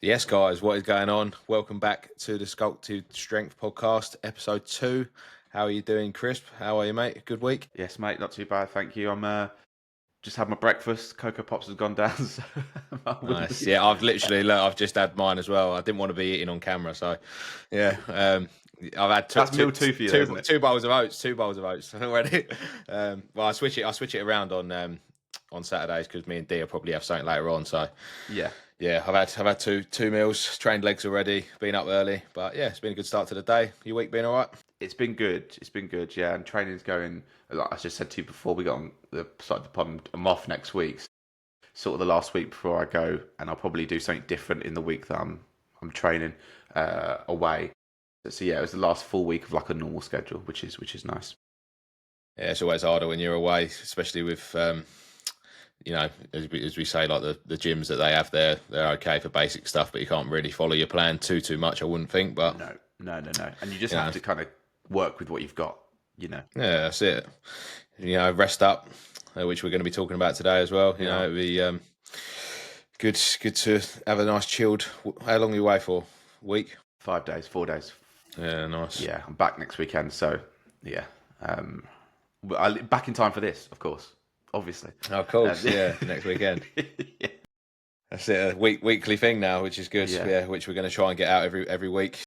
Yes, guys, what is going on? Welcome back to the Sculpted Strength Podcast, episode 2. How are you doing, Crisp? How are you, mate? Good week? Yes, mate, not too bad, thank you. I'm just had my breakfast. Cocoa Pops has gone down, so I wouldn't Nice. be. Yeah, I've just had mine as well. I didn't want to be eating on camera, so yeah. I've had That's meal two for you, though, isn't it? two bowls of oats already. Well, I switch it around on Saturdays because me and Dia probably have something later on. So Yeah. yeah, I've had two meals, trained legs already, been up early, but yeah, it's been a good start to the day. Your week been all right? It's been good. It's been good, yeah. And training's going, like I just said to you before we got on the started the pod, I'm off next week. Sort of the last week before I go, and I'll probably do something different in the week that I'm training away. So yeah, it was the last full week of like a normal schedule, which is nice. Yeah, it's always harder when you're away, especially with as we say, like the gyms that they have there, they're okay for basic stuff, but you can't really follow your plan too much, I wouldn't think. But No. And you just have to kind of work with what you've got, Yeah, that's it. Rest up, which we're going to be talking about today as well. It'd be good to have a nice chilled. How long are you away for? Week? 5 days, 4 days. Yeah, nice. Yeah, I'm back next weekend, so yeah. Back in time for this, of course, obviously. Of course, yeah, next weekend. Yeah. That's it, a weekly thing now, which is good. Yeah, which we're going to try and get out every week.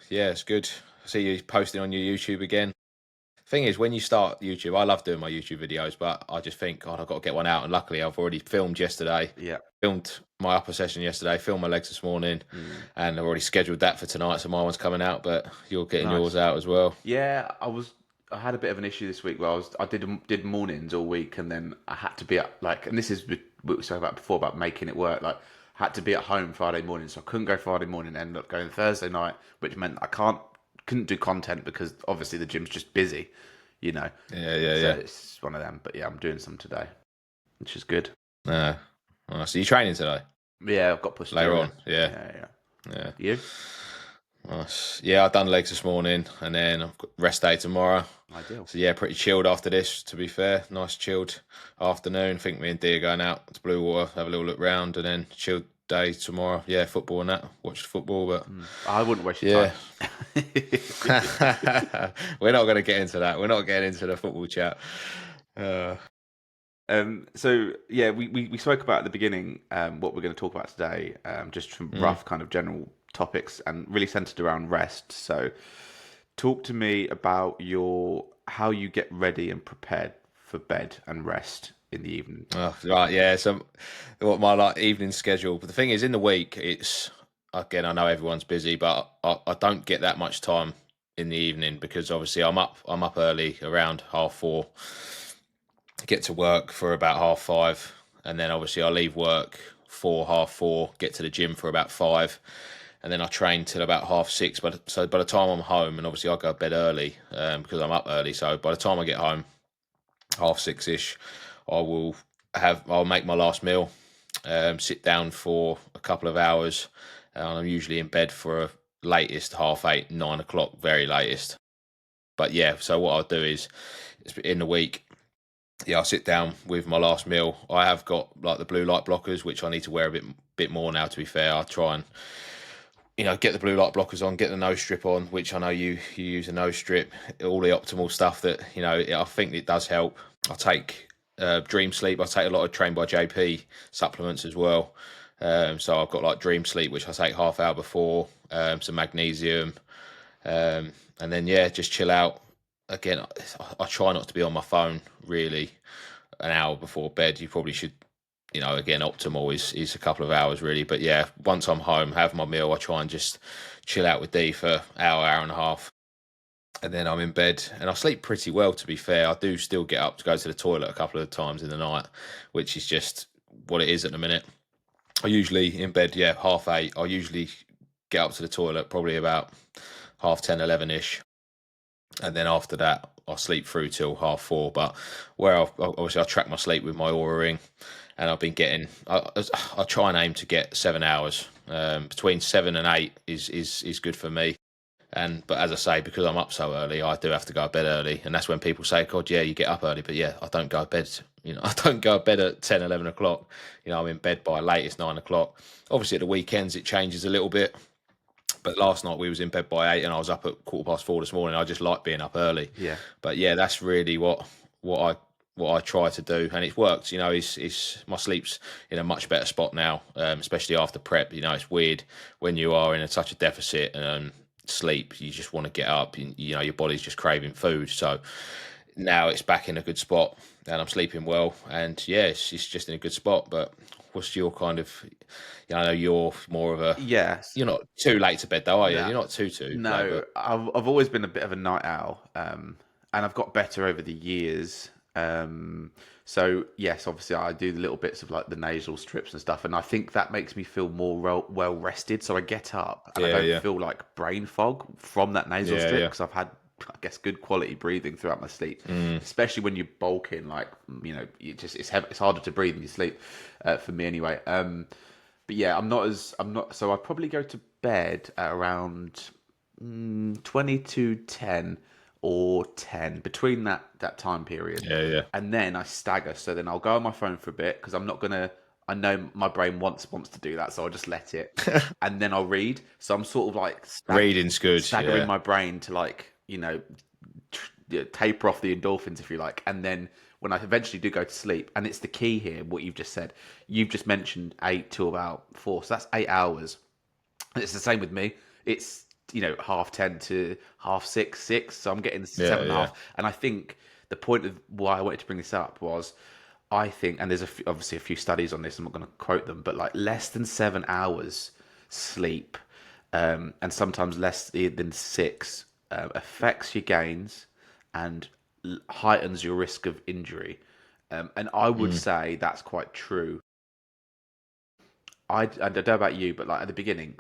Yeah, it's good. I see you posting on your YouTube again. Thing is, when you start YouTube, I love doing my YouTube videos, but I just think, God, I've got to get one out. And luckily, I've already filmed yesterday. Yeah. Filmed my upper session yesterday, filmed my legs this morning, and I've already scheduled that for tonight. So my one's coming out, but you're getting yours out as well. Yeah, I had a bit of an issue this week where I did mornings all week, and then I had to be at and this is what we were talking about before about making it work. Like, I had to be at home Friday morning, so I couldn't go Friday morning. Ended up going Thursday night, which meant I couldn't do content because obviously the gym's just busy, Yeah. So it's one of them. But yeah, I'm doing some today, which is good. So you're training today? Yeah, I've got pushed later on. Yeah. You? Nice. Yeah, I've done legs this morning, and then I've got rest day tomorrow. Ideal. So yeah, pretty chilled after this, to be fair. Nice chilled afternoon. I think me and Dee are going out to Blue Water, have a little look round, and then chilled day tomorrow. Yeah, football and that. Watch the football, but I wouldn't waste your time. We're not going to get into that. We're not getting into the football chat. So yeah, we spoke about at the beginning what we're going to talk about today, just from rough kind of general topics and really centered around rest. So talk to me about how you get ready and prepared for bed and rest in the evening. Oh, right, yeah. So what my evening schedule. But the thing is, in the week, it's again, I know everyone's busy, but I don't get that much time in the evening because obviously I'm up early around 4:30. Get to work for about 5:30, and then obviously I leave work 4:30, get to the gym for about 5, and then I train till about 6:30. But so by the time I'm home, and obviously I go to bed early because I'm up early, so by the time I get home, 6:30ish, I'll make my last meal, sit down for a couple of hours, and I'm usually in bed for a latest 8:30, 9 o'clock, very latest. But yeah, so what I'll do is in the week. Yeah, I'll sit down with my last meal. I have got like the blue light blockers, which I need to wear a bit more now. To be fair, I'll try and get the blue light blockers on, get the nose strip on, which I know you use a nose strip. All the optimal stuff that I think it does help. I take Dream Sleep. I take a lot of Trained by JP supplements as well. So I've got like Dream Sleep, which I take half hour before, some magnesium, and then just chill out. Again, I try not to be on my phone really an hour before bed. You probably should, again, optimal is a couple of hours really. But yeah, once I'm home, have my meal, I try and just chill out with Dee for hour and a half. And then I'm in bed and I sleep pretty well, to be fair. I do still get up to go to the toilet a couple of times in the night, which is just what it is at the minute. I usually in bed, 8:30. I usually get up to the toilet probably about 10:30, 11ish. And then after that, I'll sleep through till 4:30. But obviously I track my sleep with my Oura ring, and I've been getting. I try and aim to get 7 hours. Between 7 and 8 is good for me. But as I say, because I'm up so early, I do have to go to bed early, and that's when people say, "God, yeah, you get up early," but yeah, I don't go to bed. I don't go to bed at 10, 11 o'clock. I'm in bed by latest 9 o'clock. Obviously, at the weekends it changes a little bit. But last night we was in bed by 8, and I was up at 4:15 this morning. I just like being up early. Yeah. But yeah, that's really what I try to do, and it's worked. It's my sleep's in a much better spot now, especially after prep. It's weird when you are in such a deficit sleep. You just want to get up. Your body's just craving food. So now it's back in a good spot, and I'm sleeping well. And yeah, it's just in a good spot. But what's your kind of? I know you're more of a. Yes. You're not too late to bed though, are you? No, You're not too late. no. But I've always been a bit of a night owl, and I've got better over the years. So yes, obviously I do the little bits of like the nasal strips and stuff, and I think that makes me feel more well rested. So I get up and I don't feel like brain fog from that nasal strip because I've had, I guess, good quality breathing throughout my sleep. Especially when you're bulking, like it's harder to breathe in your sleep, for me anyway. But yeah, I'm not. So I probably go to bed at around 20 to 10 or 10, between that time period. yeah. And then I stagger. So then I'll go on my phone for a bit because I'm not gonna. I know my brain wants to do that, so I'll just let it. And then I'll read. So I'm sort of like Reading's good. staggering my brain to like taper off the endorphins, if you like, and then when I eventually do go to sleep, and it's the key here, what you've just said. You've just mentioned 8 to about 4, so that's 8 hours. And it's the same with me. It's 10:30 to 6:30, 6. So I'm getting 7.5. And I think the point of why I wanted to bring this up was, I think, and there's obviously a few studies on this, I'm not going to quote them, but like less than 7 hours sleep, and sometimes less than 6, affects your gains and heightens your risk of injury. And I would say that's quite true. I don't know about you, but like at the beginning,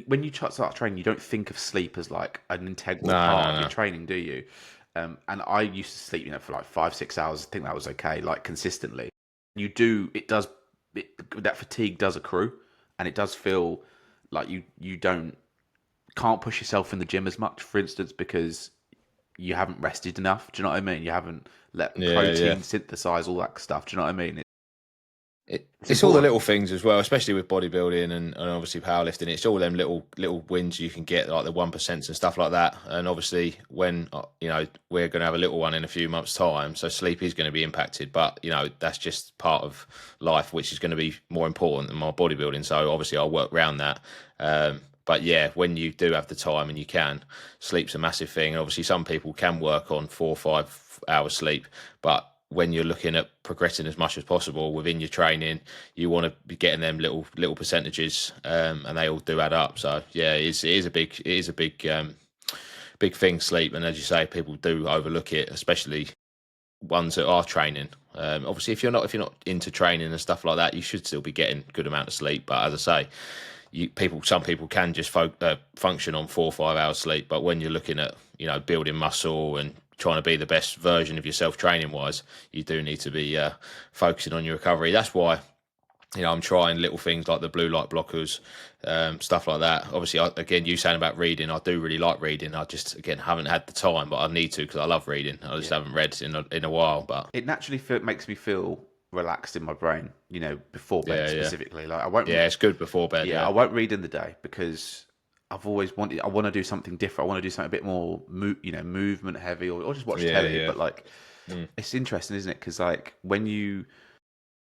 when you start training, you don't think of sleep as like an integral part of your training, do you? And I used to sleep, for like 5-6 hours. I think that was okay, like consistently. That fatigue does accrue, and it does feel like you can't push yourself in the gym as much, for instance, because you haven't rested enough. Do you know what I mean? You haven't let protein synthesize all that stuff. Do you know what I mean? It's all the little things as well, especially with bodybuilding and obviously powerlifting. It's all them little wins you can get, like the 1% and stuff like that. And obviously, when we're going to have a little one in a few months' time, so sleep is going to be impacted. But that's just part of life, which is going to be more important than my bodybuilding. So obviously, I'll work around that. But yeah, when you do have the time and you can, sleep's a massive thing. And obviously, some people can work on 4 or 5 hours sleep, but when you're looking at progressing as much as possible within your training, you want to be getting them little percentages, and they all do add up. So yeah, it is a big thing, sleep. And as you say, people do overlook it, especially ones that are training. Obviously, if you're not into training and stuff like that, you should still be getting a good amount of sleep. But as I say, some people can just function on 4 or 5 hours sleep. But when you're looking at building muscle and trying to be the best version of yourself training wise, you do need to be focusing on your recovery. That's why I'm trying little things like the blue light blockers, stuff like that. Obviously, again, you saying about reading, I do really like reading. I just, again, haven't had the time, but I need to, because I love reading. I just haven't read in a while. But it naturally makes me feel relaxed in my brain, before bed specifically. Like I won't. Yeah, it's good before bed. I won't read in the day because I've always wanted. I want to do something different. I want to do something a bit more, movement heavy, or just watch telly. But like, it's interesting, isn't it? Because like when you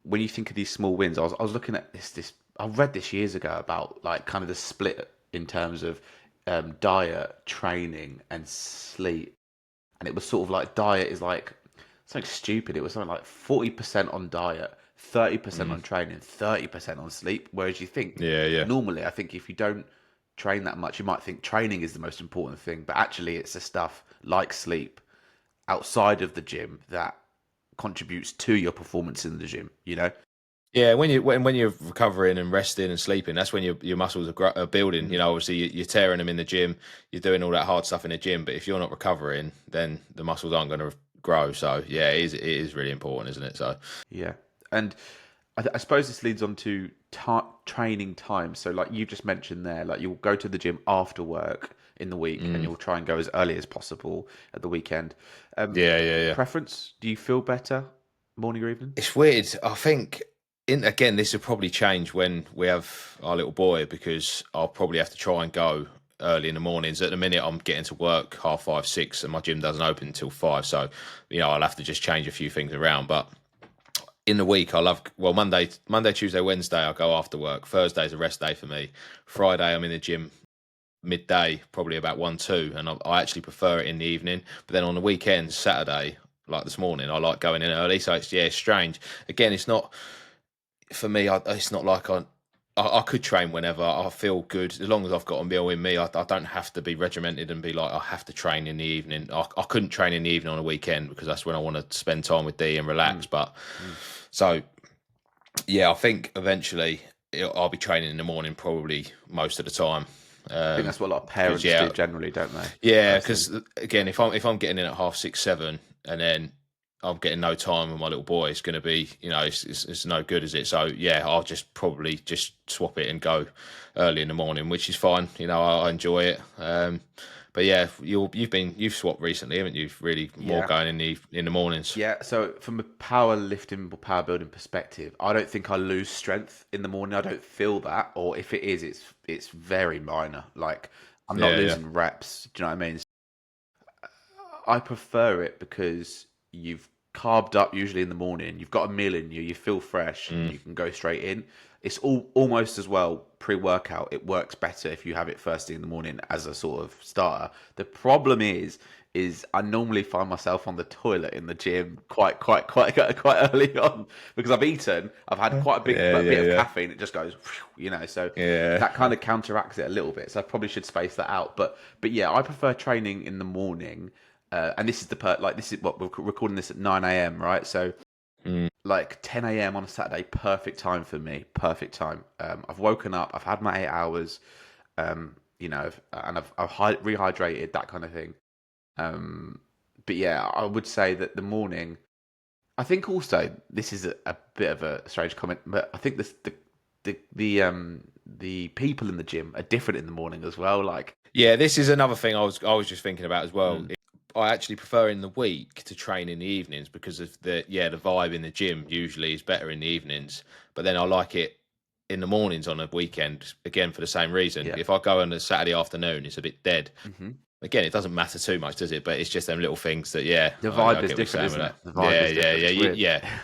think of these small wins, I was looking at this. I read this years ago about like kind of the split in terms of diet, training, and sleep, and it was sort of like diet is like something stupid. It was something like 40% on diet, 30% on training, 30% on sleep. Whereas you think normally, I think if you don't train that much, you might think training is the most important thing, but actually it's the stuff like sleep outside of the gym that contributes to your performance in the gym. Yeah, when you're recovering and resting and sleeping, that's when your muscles are building. Obviously you're tearing them in the gym, you're doing all that hard stuff in the gym, but if you're not recovering, then the muscles aren't going to grow. So yeah, it is really important, isn't it? So yeah, and I suppose this leads on to training time. So like you just mentioned there, like you'll go to the gym after work in the week, and Mm. you'll try and go as early as possible at the weekend. Yeah, yeah, yeah. Preference? Do you feel better morning or evening? It's weird. I think again, this will probably change when we have our little boy because I'll probably have to try and go early in the mornings. At the minute, I'm getting to work 5:30, 6, and my gym doesn't open until 5. So, I'll have to just change a few things around. But in the week, I love Monday, Tuesday, Wednesday. I go after work. Thursday's a rest day for me. Friday, I'm in the gym midday, probably about 1, 2, and I actually prefer it in the evening. But then on the weekends, Saturday, like this morning, I like going in early. So it's strange. Again, it's not for me. It's not like I could train whenever I feel good, as long as I've got a meal in me. I don't have to be regimented and be like I have to train in the evening. I couldn't train in the evening on a weekend because that's when I want to spend time with Dee and relax. But so yeah, I think eventually I'll be training in the morning probably most of the time. I think that's what a lot of Because parents do generally, don't they? yeah, First thing. because again, if I'm getting in at 6:30, 7, and then I'm getting no time with my little boy, it's going to be, it's no good, is it? So yeah, I'll just probably just swap it and go early in the morning, which is fine. I enjoy it. But yeah, you've swapped recently, haven't you? Really more Yeah. going in the mornings. Yeah, so from a powerlifting or power building perspective, I don't think I lose strength in the morning. I don't feel that, or if it is, it's very minor. Like I'm not Yeah, yeah. losing reps. Do you know what I mean? I prefer it because you've carved up usually in the morning. You've got a meal in you. You feel fresh, and Mm. you can go straight in. It's almost as well pre-workout. It works better if you have it first thing in the morning as a sort of starter. The problem is I normally find myself on the toilet in the gym quite early on because I've eaten. I've had quite a big Yeah, bit yeah, of yeah. caffeine. It just goes, so Yeah. that kind of counteracts it a little bit. So I probably should space that out. But yeah, I prefer training in the morning. And this is this is what we're recording this at 9 a.m. right? So Mm. like 10 a.m. on a Saturday, perfect time for me. Perfect time. I've woken up. I've had my 8 hours. And I've rehydrated, that kind of thing. But yeah, I would say that the morning. I think also this is a bit of a strange comment, but I think the people in the gym are different in the morning as well. Like, Yeah, this is another thing I was just thinking about as well. mm, I actually prefer in the week to train in the evenings because of the vibe in the gym usually is better in the evenings. But then I like it in the mornings on a weekend again for the same reason. yeah, If I go on a Saturday afternoon, it's a bit dead. hmm Again, it doesn't matter too much, does it? But it's just them little things that yeah, the I vibe is get what you're different, saying with isn't it? that. The vibe Yeah, is yeah, different. yeah, It's weird. yeah.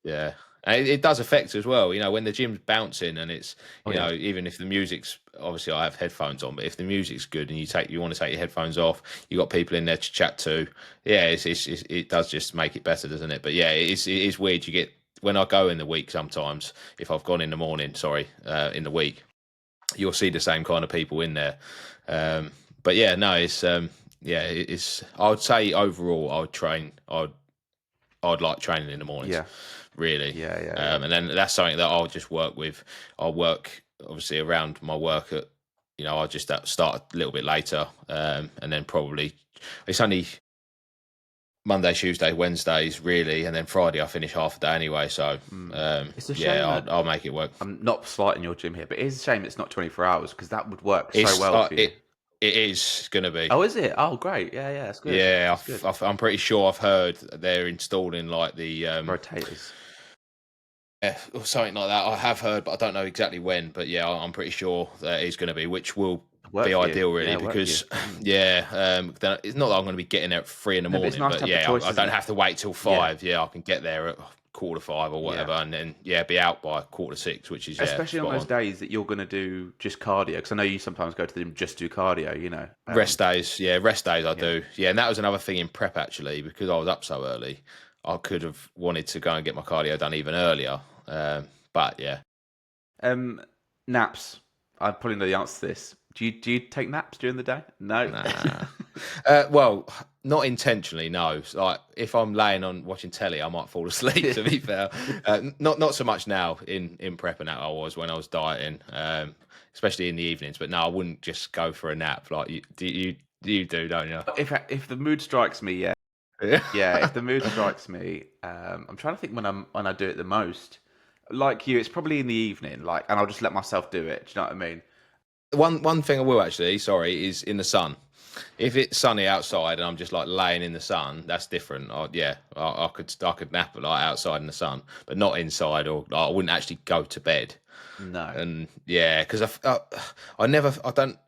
Yeah. And it does affect as well, when the gym's bouncing and it's, Oh yeah, even if the music's obviously I have headphones on, but if the music's good and you want to take your headphones off, you got people in there to chat to. Yeah, it does just make it better, doesn't it? But yeah, it is weird. You get when I go in the week sometimes, if I've gone in the morning, sorry, in the week, you'll see the same kind of people in there. But yeah, no, it's. I would say overall, I'd like training in the mornings, yeah, really. yeah. And then that's something that I'll just work with. I'll work obviously around my work at, I'll just start a little bit later, and then probably it's only Monday, Tuesday, Wednesdays really, and then Friday I finish half a day anyway. So It's a yeah, shame that I'll make it work. I'm not slighting your gym here, but it is a shame it's not 24 hours because that would work so It's well for you. it is going to be. Oh, is it? Oh, great. Yeah, that's good. Yeah, That's good. I'm pretty sure I've heard they're installing like the Rotators. or something like that. I have heard, but I don't know exactly when. But yeah, I'm pretty sure that is going to be, which will Work be for you. ideal really Yeah, work for you. because yeah, then it's not that I'm going to be getting there at 3 in the No, but it's morning, nice but to have the yeah, choice, I isn't don't it? have to wait till Yeah, 5. Yeah, I can get there at 4:45 or yeah. whatever, and then yeah, be out by 5:45, which is Especially on spot those on. days that you're going to do just cardio, because I know you sometimes go to the gym just do cardio. Rest days, yeah, rest days I Yeah. do. Yeah, and that was another thing in prep actually because I was up so early. I could have wanted to go and get my cardio done even earlier, but yeah. Um, Naps. I probably know the answer to this. Do you take naps during the day? No. Nah. Well, not intentionally. No. Like if I'm laying on watching telly, I might fall asleep. To be fair, not so much now in prep and that I was when I was dieting, especially in the evenings. But no, I wouldn't just go for a nap like you do, don't you? If the mood strikes me, yeah. Yeah. Yeah, if the mood strikes me, I'm trying to think when I do it the most. like you, it's probably in the evening, like, and I'll just let myself do it. Do you know what I mean? One thing I will actually, sorry, is in the sun. If it's sunny outside and I'm just like laying in the sun, that's different. I could nap like outside in the sun, but not inside, or like, I wouldn't actually go to bed. No. And yeah, because I don't.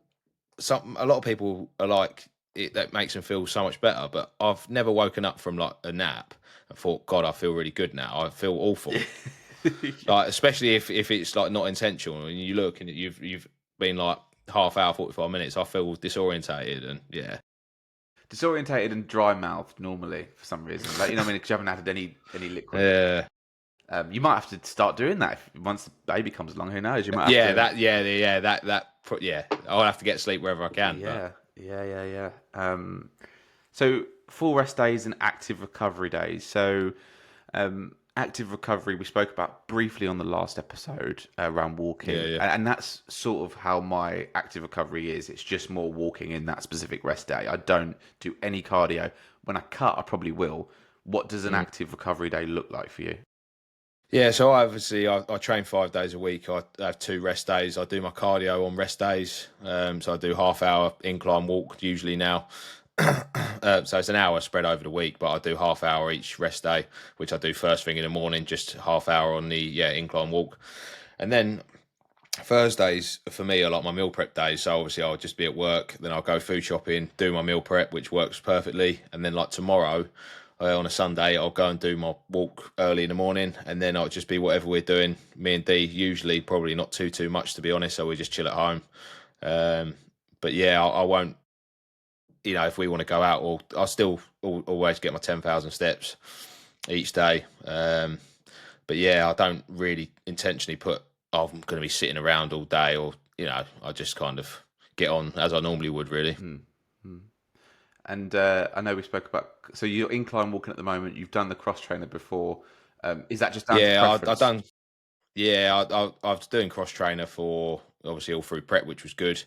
A lot of people are like it. That makes them feel so much better, but I've never woken up from like a nap and thought, God, I feel really good now. I feel awful. Like especially if it's like not intentional and you look and you've been like half hour, 45 minutes. I feel disorientated and yeah. Disorientated and dry mouthed normally for some reason. Like, you know what I mean? Because you haven't added any liquid. Yeah, You might have to start doing that once the baby comes along. Who knows? You might have yeah, to. yeah. I'll have to get sleep wherever I can. Yeah, yeah. So full rest days and active recovery days. So active recovery we spoke about briefly on the last episode around walking, Yeah, yeah. and that's sort of how my active recovery is. It's just more walking in that specific rest day. I don't do any cardio. When I cut, I probably will. What does an active recovery day look like for you? Yeah, so I train 5 days a week. I have 2 rest days. I do my cardio on rest days. So I do half-hour incline walk usually now. So it's an hour spread over the week, but I do half-hour each rest day, which I do first thing in the morning, just half-hour on the incline walk. And then Thursdays for me are like my meal prep days. So obviously I'll just be at work, then I'll go food shopping, do my meal prep, which works perfectly. And then like tomorrow, on a Sunday, I'll go and do my walk early in the morning, and then I'll just be whatever we're doing. Me and D usually probably not too much to be honest, so we just chill at home. But yeah, I won't. If we want to go out, or I'll still always get my 10,000 steps each day. But yeah, I don't really intentionally put, oh, I'm going to be sitting around all day, or I just kind of get on as I normally would, really. And I know we spoke about. So you're incline walking at the moment. You've done the cross trainer before. Is that just down to Yeah, preference? I done. Yeah, I was doing cross trainer for obviously all through prep, which was good.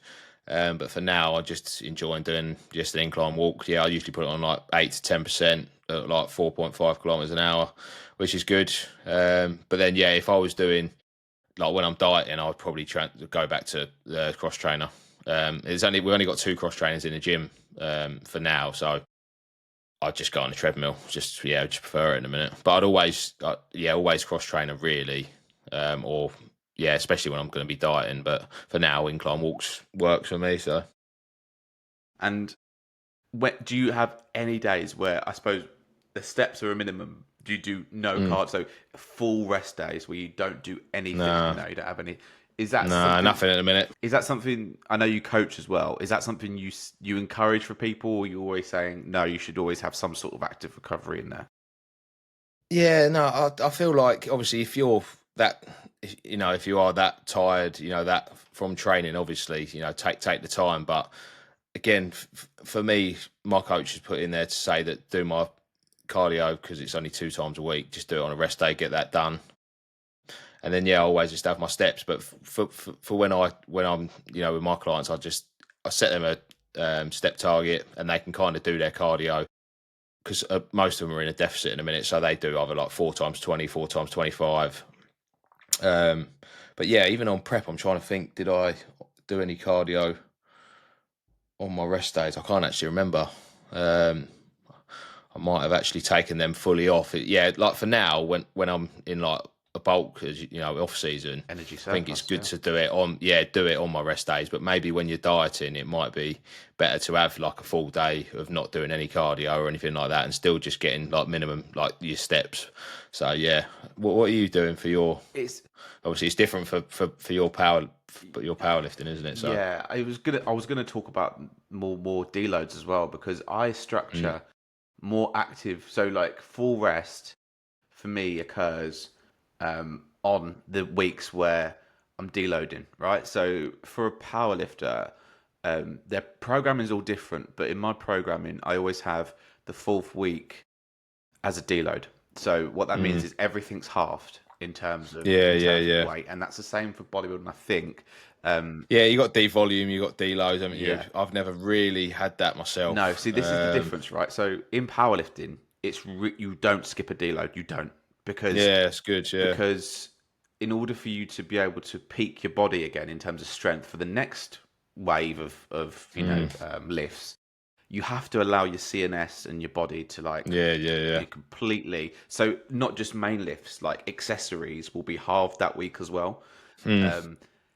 But for now, I just enjoy doing just an incline walk. Yeah, I usually put it on like 8 to 10%, at like 4.5 kilometers an hour, which is good. But then, yeah, if I was doing like when I'm dieting, I would probably go back to the cross trainer. We've only got 2 cross trainers in the gym for now, so I'd just go on the treadmill. Just prefer it in a minute. But I'd always cross trainer really, or yeah, especially when I'm going to be dieting. But for now, incline walks works for me. So And do you have any days where I suppose the steps are a minimum? Do you do no cardio? So full rest days where you don't do anything? no, No, you don't have any. Is that no, something? nothing in a minute. Is that something? I know you coach as well. Is that something you encourage for people, or you're always saying no? You should always have some sort of active recovery in there. Yeah, no, I feel like obviously if you're that, if you are that tired, that from training, obviously, take the time. But again, for me, my coach has put in there to say that do my cardio because it's only 2 times a week. Just do it on a rest day, get that done, and then I always just have my steps. But for when I'm with my clients, I set them a step target, and they can kind of do their cardio because most of them are in a deficit in a minute, so they do either like 4 times 20, 4 times 25. But yeah, even on prep, I'm trying to think, did I do any cardio on my rest days? I can't actually remember. I might have actually taken them fully off. Like for now, when I'm in like a bulk, as off season, Energy I think it's surplus, good to do it on my rest days. But maybe when you're dieting, it might be better to have like a full day of not doing any cardio or anything like that, and still just getting like minimum like your steps. So yeah, what are you doing for your? It's Obviously, it's different for your powerlifting, isn't it? So Yeah, I was gonna talk about more deloads as well because I structure more active. So like full rest for me occurs on the weeks where I'm deloading, right? So for a powerlifter, their programming is all different, but in my programming, I always have the fourth week as a deload. So what that means is everything's halved in terms of yeah. weight, and that's the same for bodybuilding, I think. Yeah, you got D volume, you got D loads, haven't you? Yeah. I've never really had that myself. No, see, this is the difference, right? So in powerlifting, you don't skip a deload. You don't because Yeah, it's good. Yeah, because in order for you to be able to peak your body again in terms of strength for the next wave of lifts, you have to allow your CNS and your body to like Yeah. you completely. So not just main lifts, like accessories will be halved that week as well.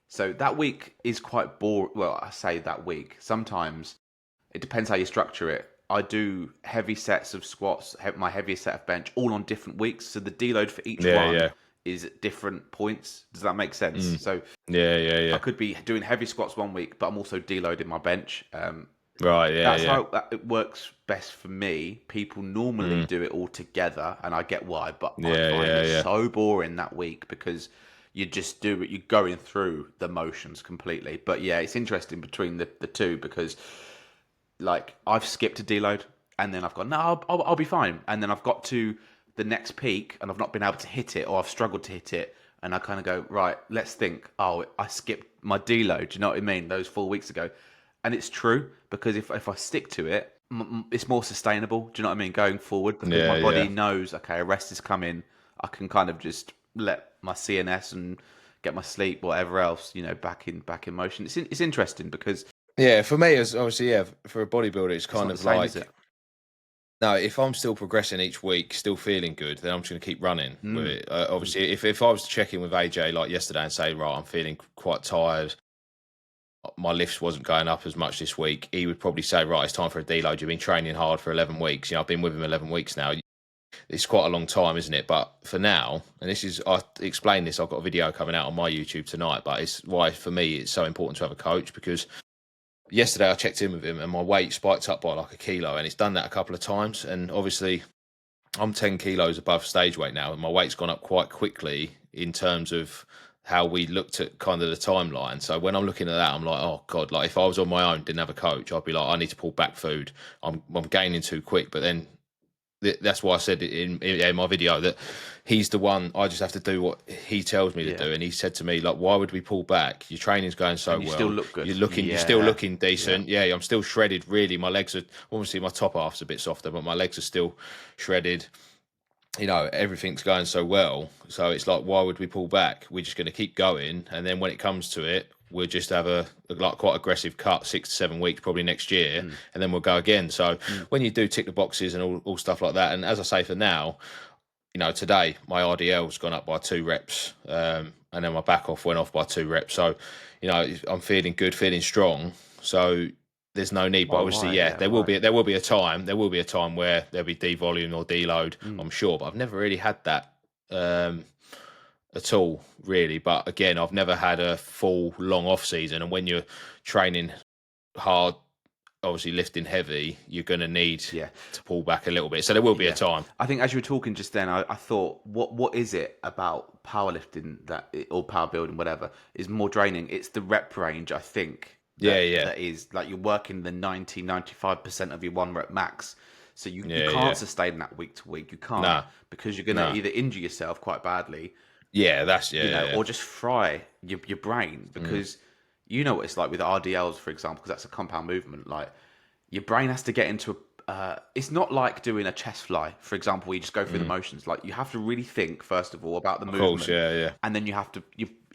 So that week is quite boring. Well, I say that week. Sometimes it depends how you structure it. I do heavy sets of squats, my heaviest set of bench, all on different weeks. So the deload for each one is at different points. Does that make sense? So Yeah. I could be doing heavy squats one week, but I'm also deloading my bench. Right, That's how it works best for me. People normally Mm. do it all together, and I get why, but I Yeah, find it yeah. so boring that week because you just do it. You're going through the motions completely. But yeah, it's interesting between the two because like I've skipped a deload and then I've gone, no, I'll be fine. And then I've got to the next peak and I've not been able to hit it or I've struggled to hit it. And I kind of go, right, let's think. Oh, I skipped my deload. Do you know what I mean? Those 4 weeks ago. And it's true because if I stick to it, it's more sustainable. Do you know what I mean? Going forward because my body knows, okay, a rest is coming. I can kind of just let my CNS and get my sleep, whatever else, back in motion. It's interesting because For me, as obviously, for a bodybuilder, it's kind not of the same, like, is it? no, if I'm still progressing each week, still feeling good, then I'm just going to keep running with it. Obviously, if I was to check in with AJ like yesterday and say, right, I'm feeling quite tired, my lifts wasn't going up as much this week, he would probably say, right, it's time for a deload. You've been training hard for 11 weeks. I've been with him 11 weeks now. It's quite a long time, isn't it? But for now, and I explained this, I've got a video coming out on my YouTube tonight, but it's why for me it's so important to have a coach because yesterday I checked in with him and my weight spiked up by like a kilo and it's done that a couple of times. And obviously I'm 10 kilos above stage weight now and my weight's gone up quite quickly in terms of how we looked at kind of the timeline. So when I'm looking at that, I'm like, oh God, like if I was on my own, didn't have a coach, I'd be like, I need to pull back food. I'm gaining too quick. But then that's why I said in my video that he's the one. I just have to do what he tells me to do. And he said to me, like, why would we pull back? Your training's going so And you well. still look good. You're still looking decent. Yeah, I'm still shredded. Really, my legs are obviously my top half's a bit softer, but my legs are still shredded. Everything's going so well. So it's like, why would we pull back? We're just going to keep going, and then when it comes to it, we'll just have a quite aggressive cut 6 to 7 weeks probably next year, and then we'll go again. So when you do tick the boxes and all stuff like that, and as I say for now, today my RDL's gone up by 2 reps, and then my back off went off by 2 reps. So I'm feeling good, feeling strong. So there's no need, but obviously, there will be a time where there'll be devolume or deload, I'm sure, but I've never really had that at all, really. But again, I've never had a full long off season, and when you're training hard, obviously lifting heavy, you're going to need to pull back a little bit. So there will be a time. I think as you were talking just then, I thought, what is it about powerlifting or power building, whatever, is more draining? It's the rep range, I think. That is like you're working the 95% of your 1 rep max. So you can't sustain that week to week. You can't because you're going to either injure yourself quite badly. Yeah, or just fry your brain because you know what it's like with RDLs, for example, because that's a compound movement. Like your brain has to get into it's not like doing a chest fly, for example, where you just go through the motions. Like you have to really think first of all about the movement. Of course, and then you have to.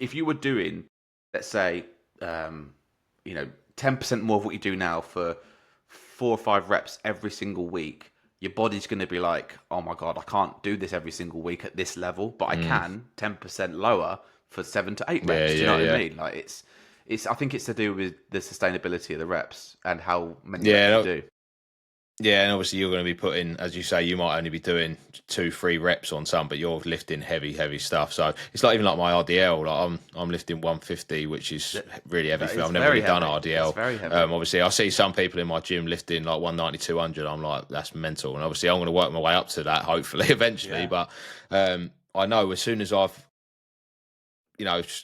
If you were doing, let's say, 10% more of what you do now for 4 or 5 reps every single week, your body's going to be like, oh my God, I can't do this every single week at this level, but I can 10% lower for 7 to 8 reps. Do you know what I mean? Like I think it's to do with the sustainability of the reps and how many reps you do. Yeah, and obviously you're going to be putting, as you say, you might only be doing 2-3 reps on some, but you're lifting heavy stuff. So it's not even like my RDL. Like I'm lifting 150, which is really heavy. I've never really done RDL. It's very heavy. Obviously, I see some people in my gym lifting like 190, 200. I'm like, that's mental. And obviously, I'm going to work my way up to that, hopefully, eventually. But I know as soon as I've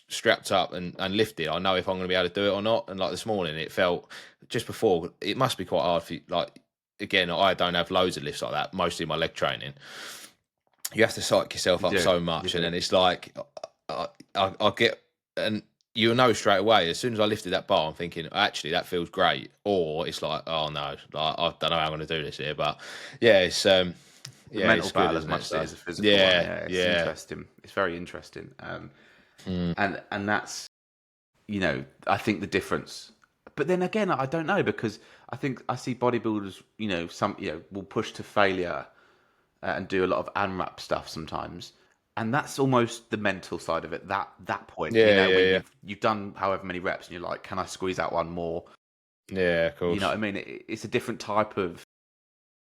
strapped up and lifted, I know if I'm going to be able to do it or not. And like this morning, it felt just before, it must be quite hard for you, like. Again, I don't have loads of lifts like that, mostly my leg training. You have to psych yourself up so much, and then it's like, I get, and you'll know straight away, as soon as I lifted that bar, I'm thinking, actually, that feels great. Or it's like, oh no, like, I don't know how I'm going to do this here. But yeah, it's, mental it's battle good, as much as it is a physical one. It's interesting. It's very interesting. and that's, I think the difference. But then again, I don't know, because I think I see bodybuilders, some will push to failure and do a lot of AMRAP stuff sometimes, and that's almost the mental side of it. That point, Yeah, where yeah. you've done however many reps, and you're like, can I squeeze out one more? Yeah, of course. You know what I mean? It's a different type of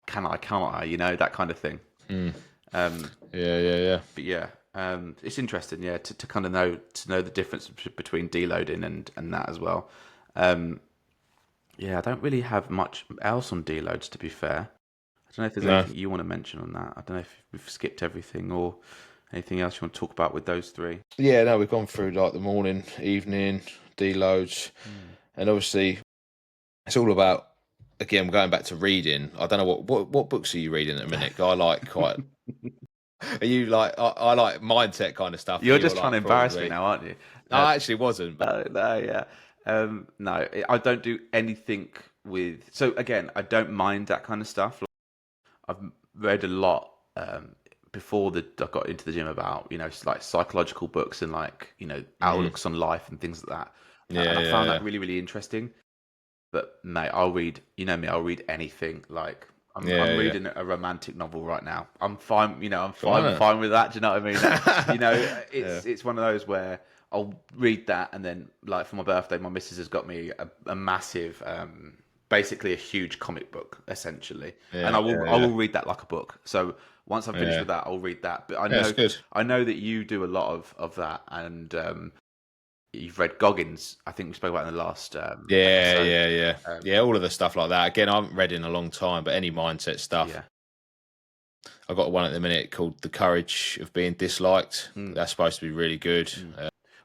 can I, can't I? That kind of thing. Yeah. But yeah, it's interesting, to kind of know the difference between deloading and that as well. Yeah, I don't really have much else on deloads, to be fair. I don't know if there's No. anything you want to mention on that. I don't know if we've skipped everything or anything else you want to talk about with those three. Yeah, no, we've gone through like the morning, evening, deloads, and obviously it's all about, again, going back to reading. I don't know what books are you reading at the minute? I like quite. Are you like I like mindset kind of stuff? You're You're just trying to like embarrass me probably. now, aren't you? No, I actually wasn't, but No, yeah. No, I don't do anything with. So again, I don't mind that kind of stuff. Like, I've read a lot before I got into the gym about like psychological books and like outlooks on life and things like that. And I found that really, really interesting. But mate, I'll read. You know me, I'll read anything. Like I'm reading a romantic novel right now. I'm fine. I'm fine with that. Do you know what I mean? It's one of those where I'll read that, and then like for my birthday, my missus has got me a massive, basically a huge comic book essentially, and I will read that like a book. So once I'm finished with that, I'll read that. But I know that you do a lot of that, and you've read Goggins. I think we spoke about in the last episode. Yeah, all of the stuff like that. Again, I haven't read in a long time, but any mindset stuff. Yeah. I've got one at the minute called The Courage of Being Disliked. That's supposed to be really good.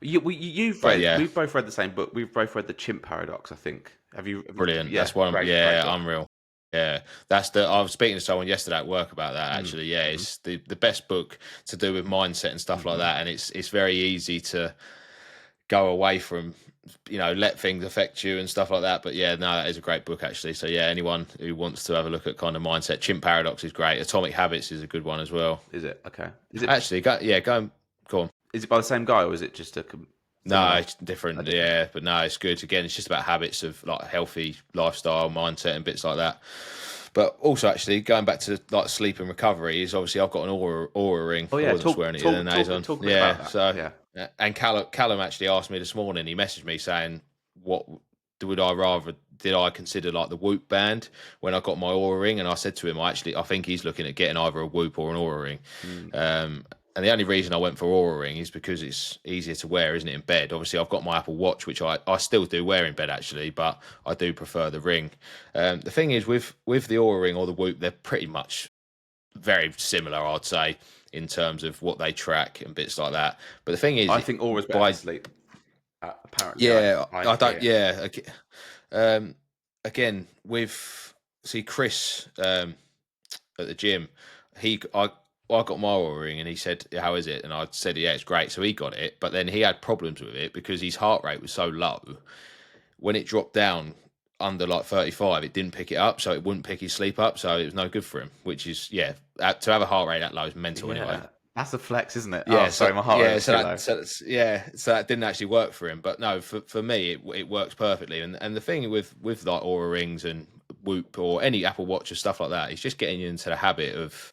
You've read. We've both read the same book. We've both read The Chimp Paradox, I think. Have you? Brilliant. Yeah, that's one. great, Unreal. Yeah, I was speaking to someone yesterday at work about that. Actually, it's the best book to do with mindset and stuff like that, and it's very easy to go away from, let things affect you and stuff like that. But yeah, no, that is a great book actually. So yeah, anyone who wants to have a look at kind of mindset, Chimp Paradox is great. Atomic Habits is a good one as well. Is it? Okay. Is it actually? Go on. Is it by the same guy, or is it just a? No, it's different. Yeah, but no, it's good. Again, it's just about habits of like healthy lifestyle, mindset, and bits like that. But also, actually, going back to like sleep and recovery, is obviously I've got an Aura ring. Oh yeah, I wasn't swearing at you, talk about that. So and Callum actually asked me this morning. He messaged me saying, "What did I consider like the Whoop band when I got my Aura ring?" And I said to him, I think he's looking at getting either a Whoop or an Aura ring. And the only reason I went for Aura ring is because it's easier to wear, isn't it, in bed? Obviously, I've got my Apple Watch, which I still do wear in bed, actually, but I do prefer the ring. The thing is, with the Aura ring or the Whoop, they're pretty much very similar, I'd say, in terms of what they track and bits like that. But the thing is, I think Aura's better for sleep. Apparently, again, with Chris at the gym, I got my Aura ring and he said, "How is it?" And I said, "Yeah, it's great." So he got it, but then he had problems with it because his heart rate was so low. When it dropped down under like 35, it didn't pick it up, so it wouldn't pick his sleep up, so it was no good for him. Which is, to have a heart rate that low is mental anyway. That's a flex, isn't it? Yeah, my heart rate was too low. So that didn't actually work for him. But no, for me, it works perfectly. And the thing with like Aura rings and Whoop or any Apple Watch or stuff like that, it's just getting you into the habit of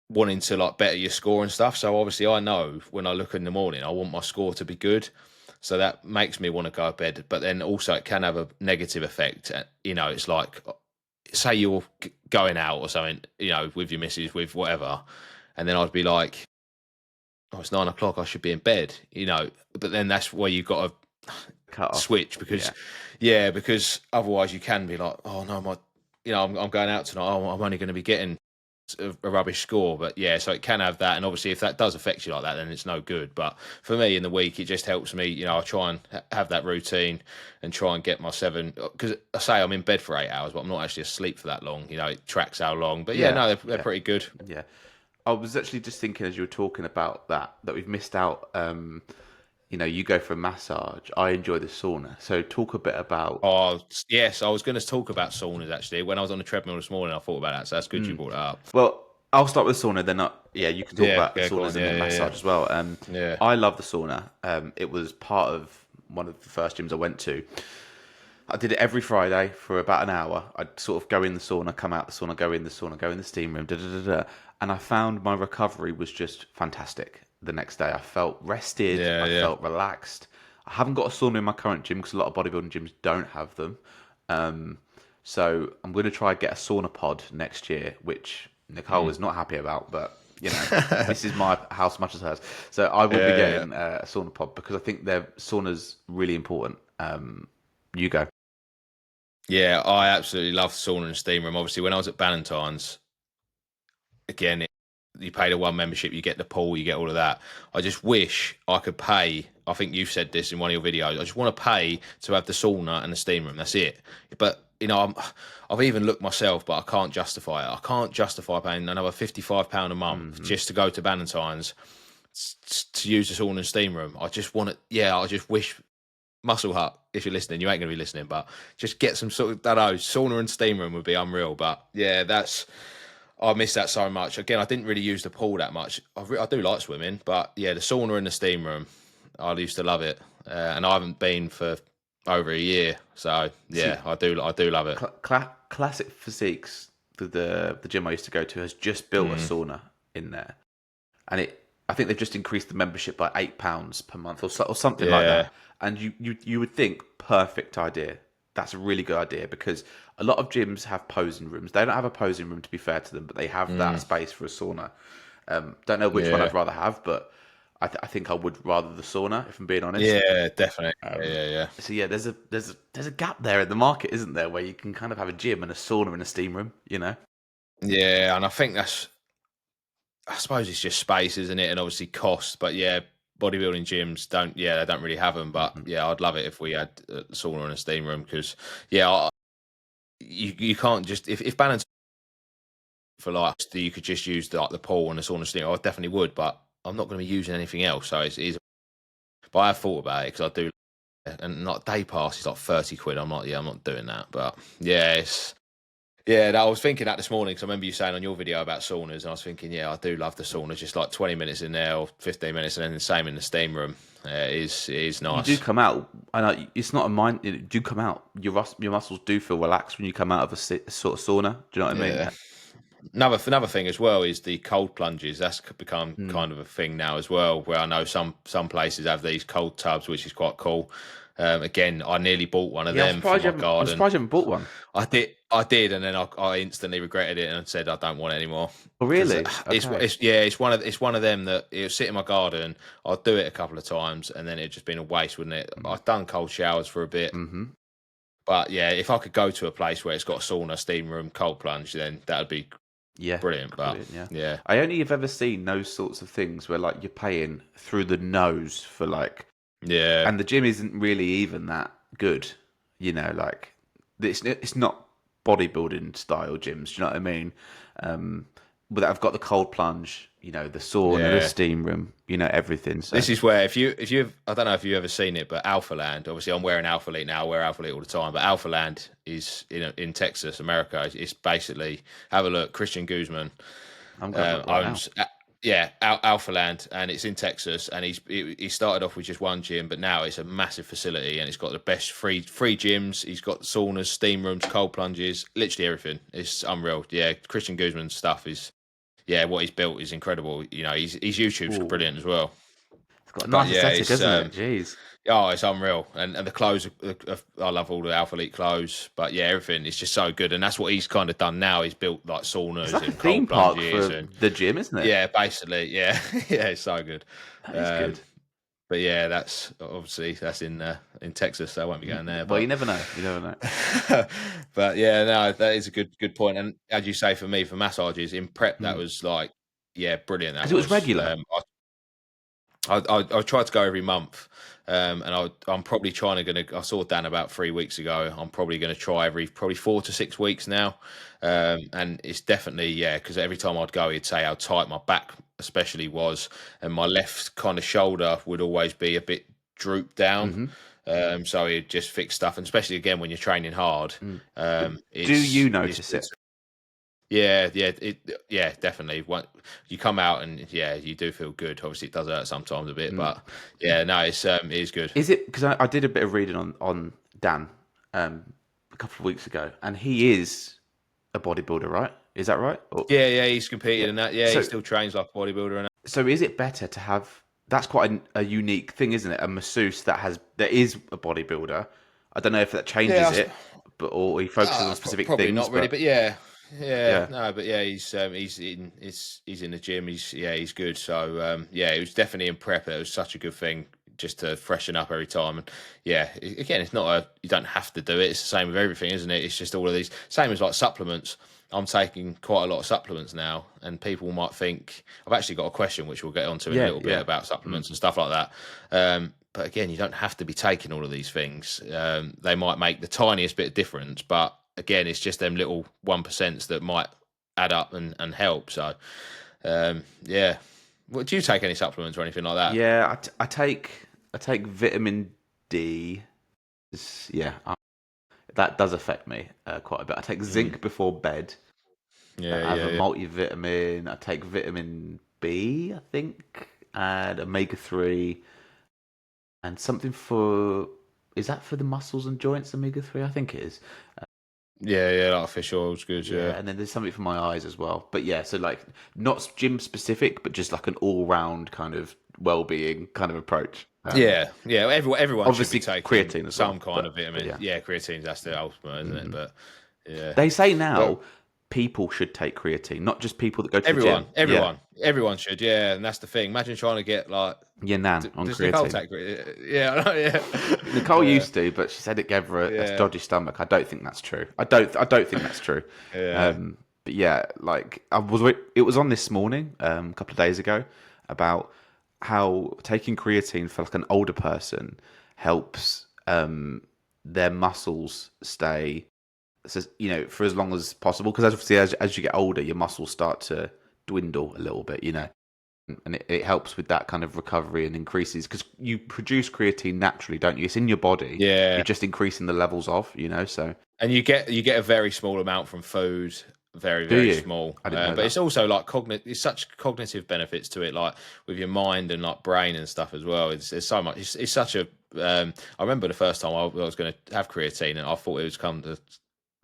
wanting to like better your score and stuff. So obviously I know when I look in the morning, I want my score to be good. So that makes me want to go to bed. But then also it can have a negative effect. It's like, say you're going out or something, with your missus, with whatever. And then I'd be like, "Oh, it's 9 o'clock. I should be in bed," But then that's where you've got to switch because otherwise you can be like, "Oh no, I'm going out tonight. Oh, I'm only going to be getting a rubbish score." But so it can have that, and obviously if that does affect you like that, then it's no good. But for me in the week, it just helps me. I try and have that routine and try and get my 7, because I say I'm in bed for 8 hours, but I'm not actually asleep for that long. It tracks how long. But they're pretty good. Yeah. I was actually just thinking as you were talking about that we've missed out. You go for a massage. I enjoy the sauna. So talk a bit about. Oh yes, I was going to talk about saunas actually. When I was on the treadmill this morning, I thought about that. So that's good you brought that up. Well, I'll start with sauna, then you can talk about Go saunas on. and then massage as well. Yeah. I love the sauna. It was part of one of the first gyms I went to. I did it every Friday for about an hour. I'd sort of go in the sauna, come out the sauna, go in the sauna, go in the steam room, and I found my recovery was just fantastic. The next day, I felt rested. I felt relaxed. I haven't got a sauna in my current gym because a lot of bodybuilding gyms don't have them. So I'm going to try and get a sauna pod next year, which Nicole is not happy about, but this is my house much as hers. So I will be getting a sauna pod because I think their sauna's really important. You go. Yeah, I absolutely love sauna and steam room. Obviously, when I was at Ballantyne's, again, you pay the one membership, you get the pool, you get all of that. I just wish I could pay. I think you've said this in one of your videos. I just want to pay to have the sauna and the steam room. That's it. But I've even looked myself, but I can't justify it. I can't justify paying another £55 a month just to go to Ballantyne's to use the sauna and steam room. I just want it. Yeah, I just wish. Muscle Hut, if you're listening, you ain't going to be listening, but just get some sort of, I don't know, sauna and steam room would be unreal. But yeah, I miss that so much. Again, I didn't really use the pool that much. I do like swimming, but yeah, the sauna and the steam room, I used to love it. And I haven't been for over a year. So yeah, I do love it. Classic Physiques, the gym I used to go to, has just built a sauna in there. And I think they've just increased the membership by £8 per month or something like that. And you would think, perfect idea. That's a really good idea because a lot of gyms have posing rooms. They don't have a posing room, to be fair to them, but they have that space for a sauna. Don't know which one I'd rather have, but I think I would rather the sauna, if I'm being honest. Yeah, definitely. So yeah, there's a gap there in the market, isn't there, where you can kind of have a gym and a sauna and a steam room, Yeah, and I think I suppose it's just space, isn't it? And obviously cost. But yeah, bodybuilding gyms they don't really have them. But yeah, I'd love it if we had a sauna and a steam room because you can't just if balance for like you could just use the pool and the sauna steam. I definitely would, but I'm not going to be using anything else. So it's but I have thought about it because I do, and like day pass is like 30 quid. I'm not doing that. But yeah, I was thinking that this morning because I remember you saying on your video about saunas, and I was thinking, I do love the sauna. Just like 20 minutes in there or 15 minutes, and then the same in the steam room. It is nice. You do come out. I know it's not a mind. You do come out. Your muscles do feel relaxed when you come out of a sort of sauna. Do you know what I mean? Another thing as well is the cold plunges. That's become kind of a thing now as well. Where I know some places have these cold tubs, which is quite cool. Again, I nearly bought one of them for my garden. I'm surprised you haven't bought one. I did, and then I instantly regretted it and said I don't want it anymore. Oh, really? It's one of them that it'll sit in my garden. I'll do it a couple of times, and then it'd just been a waste, wouldn't it? I've done cold showers for a bit, but yeah, if I could go to a place where it's got a sauna, steam room, cold plunge, then that would be brilliant. But yeah, I only have ever seen those sorts of things where like you're paying through the nose for like. Yeah, and the gym isn't really even that good, like it's not bodybuilding style gyms. Do you know what I mean? But I've got the cold plunge, the sauna, the steam room, everything. So. This is where if you I don't know if you've ever seen it, but Alpha Land. Obviously, I'm wearing Alpha Elite now. I wear Alpha Elite all the time, but Alpha Land is in Texas, America. It's basically have a look. Christian Guzman owns. Alpha Land, and it's in Texas, and he started off with just one gym, but now it's a massive facility, and it's got the best free gyms. He's got saunas, steam rooms, cold plunges, literally everything. It's unreal. Yeah, Christian Guzman's stuff is, what he's built is incredible. His YouTube's brilliant as well. It's got a nice aesthetic, isn't it? Jeez. Oh, it's unreal, and the clothes. I love all the Alpha Elite clothes, but everything is just so good, and that's what he's kind of done now. He's built like saunas it's like and a theme cold park plunges for the gym, isn't it? Yeah, basically, yeah, it's so good. That is good. But yeah, that's in Texas, so I won't be going there. Well, you never know. You never know. But yeah, no, that is a good point. And as you say, for me, for massages in prep, that was like, brilliant. Because it was regular. I tried to go every month, and I'm probably I saw Dan about 3 weeks ago. I'm probably going to try probably 4 to 6 weeks now, and it's definitely because every time I'd go, he'd say how tight my back especially was, and my left kind of shoulder would always be a bit drooped down. So he'd just fix stuff, and especially again when you're training hard. Do you notice it? Yeah, definitely. You come out and you do feel good. Obviously, it does hurt sometimes a bit, but yeah, no, it is good. Is it because I did a bit of reading on Dan a couple of weeks ago, and he is a bodybuilder, right? Is that right? Or, Yeah, he's competed yeah. in that. Yeah, he So still trains like a bodybuilder and that. so is it better to have? That's quite a unique thing, isn't it? A masseuse that is a bodybuilder. I don't know if that changes Yeah, it, but or he focuses on specific probably things. not really, But but yeah, yeah, no, but yeah, he's in the gym. He's good. So it was definitely in prep. It was such a good thing just to freshen up every time. And yeah, again, it's not you don't have to do it. It's the same with everything, isn't it? It's just all of these same as like supplements. I'm taking quite a lot of supplements now, and people might think I've actually got a question which we'll get onto in a little bit yeah. about supplements and stuff like that. But again, you don't have to be taking all of these things. They might make the tiniest bit of difference, but again, it's just them little 1% that might add up and help. So, yeah. Well, do you take any supplements or anything like that? Yeah, I take vitamin D. Yeah, that does affect me quite a bit. I take zinc before bed. Yeah, I have a yeah, multivitamin. I take vitamin B, I think, and omega 3, and something for. Is that for the muscles and joints? Omega 3, I think it is. yeah. Like fish oil's good. Yeah, Yeah. and then there's something for my eyes as well. But yeah, so like not gym specific, but just like an all round kind of well-being kind of approach. Yeah. Everyone should be Obviously taking creatine as some well. kind of But vitamin. yeah. Yeah, creatine's that's the ultimate, isn't it? But yeah, They say but now people should take creatine, not just people that go to the everyone, gym. Yeah. everyone, everyone should. Yeah, and that's the thing. Imagine trying to get like. Your nan on Does Nicole creatine. take it? Yeah, I know, Nicole yeah, used to, but she said it gave her a yeah, dodgy stomach. I don't think that's true. I don't think that's true. yeah. But yeah, like it was on this morning, a couple of days ago, about how taking creatine for like an older person helps their muscles stay, so, for as long as possible. Because obviously, as you get older, your muscles start to dwindle a little bit, and it helps with that kind of recovery and increases because you produce creatine naturally, don't you? It's in your body. Yeah, You're just increasing the levels of, so and you get a very small amount from food, very do very you? small. I didn't know But that. it's also like it's such cognitive benefits to it, like with your mind and like brain and stuff as well. It's so much. It's such a. I remember the first time I was going to have creatine, and I thought it was come to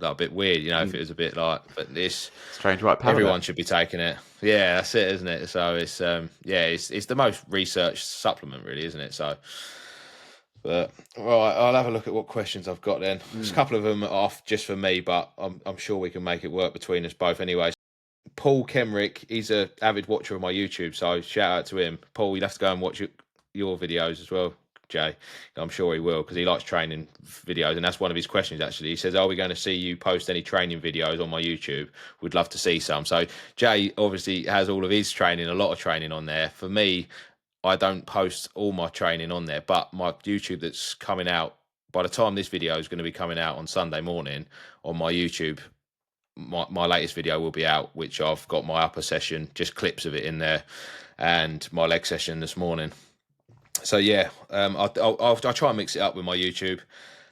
like, a bit weird, if it was a bit like, but this. Strange, right? Everyone should be taking it. Yeah, that's it, isn't it? So it's the most researched supplement, really, isn't it? So, but right, I'll have a look at what questions I've got then. There's a couple of them off just for me, but I'm sure we can make it work between us both. Anyway, Paul Kemrick, he's a avid watcher of my YouTube, so shout out to him. Paul, you'll have to go and watch your videos as well, Jay. I'm sure he will because he likes training videos, and that's one of his questions. Actually, he says, "Are we going to see you post any training videos on my YouTube? We'd love to see some." So Jay obviously has all of his training, a lot of training on there. For me, I don't post all my training on there, but my YouTube that's coming out by the time this video is going to be coming out on Sunday morning on my YouTube, my latest video will be out, which I've got my upper session, just clips of it in there, and my leg session this morning. So yeah, I'll try and mix it up with my YouTube.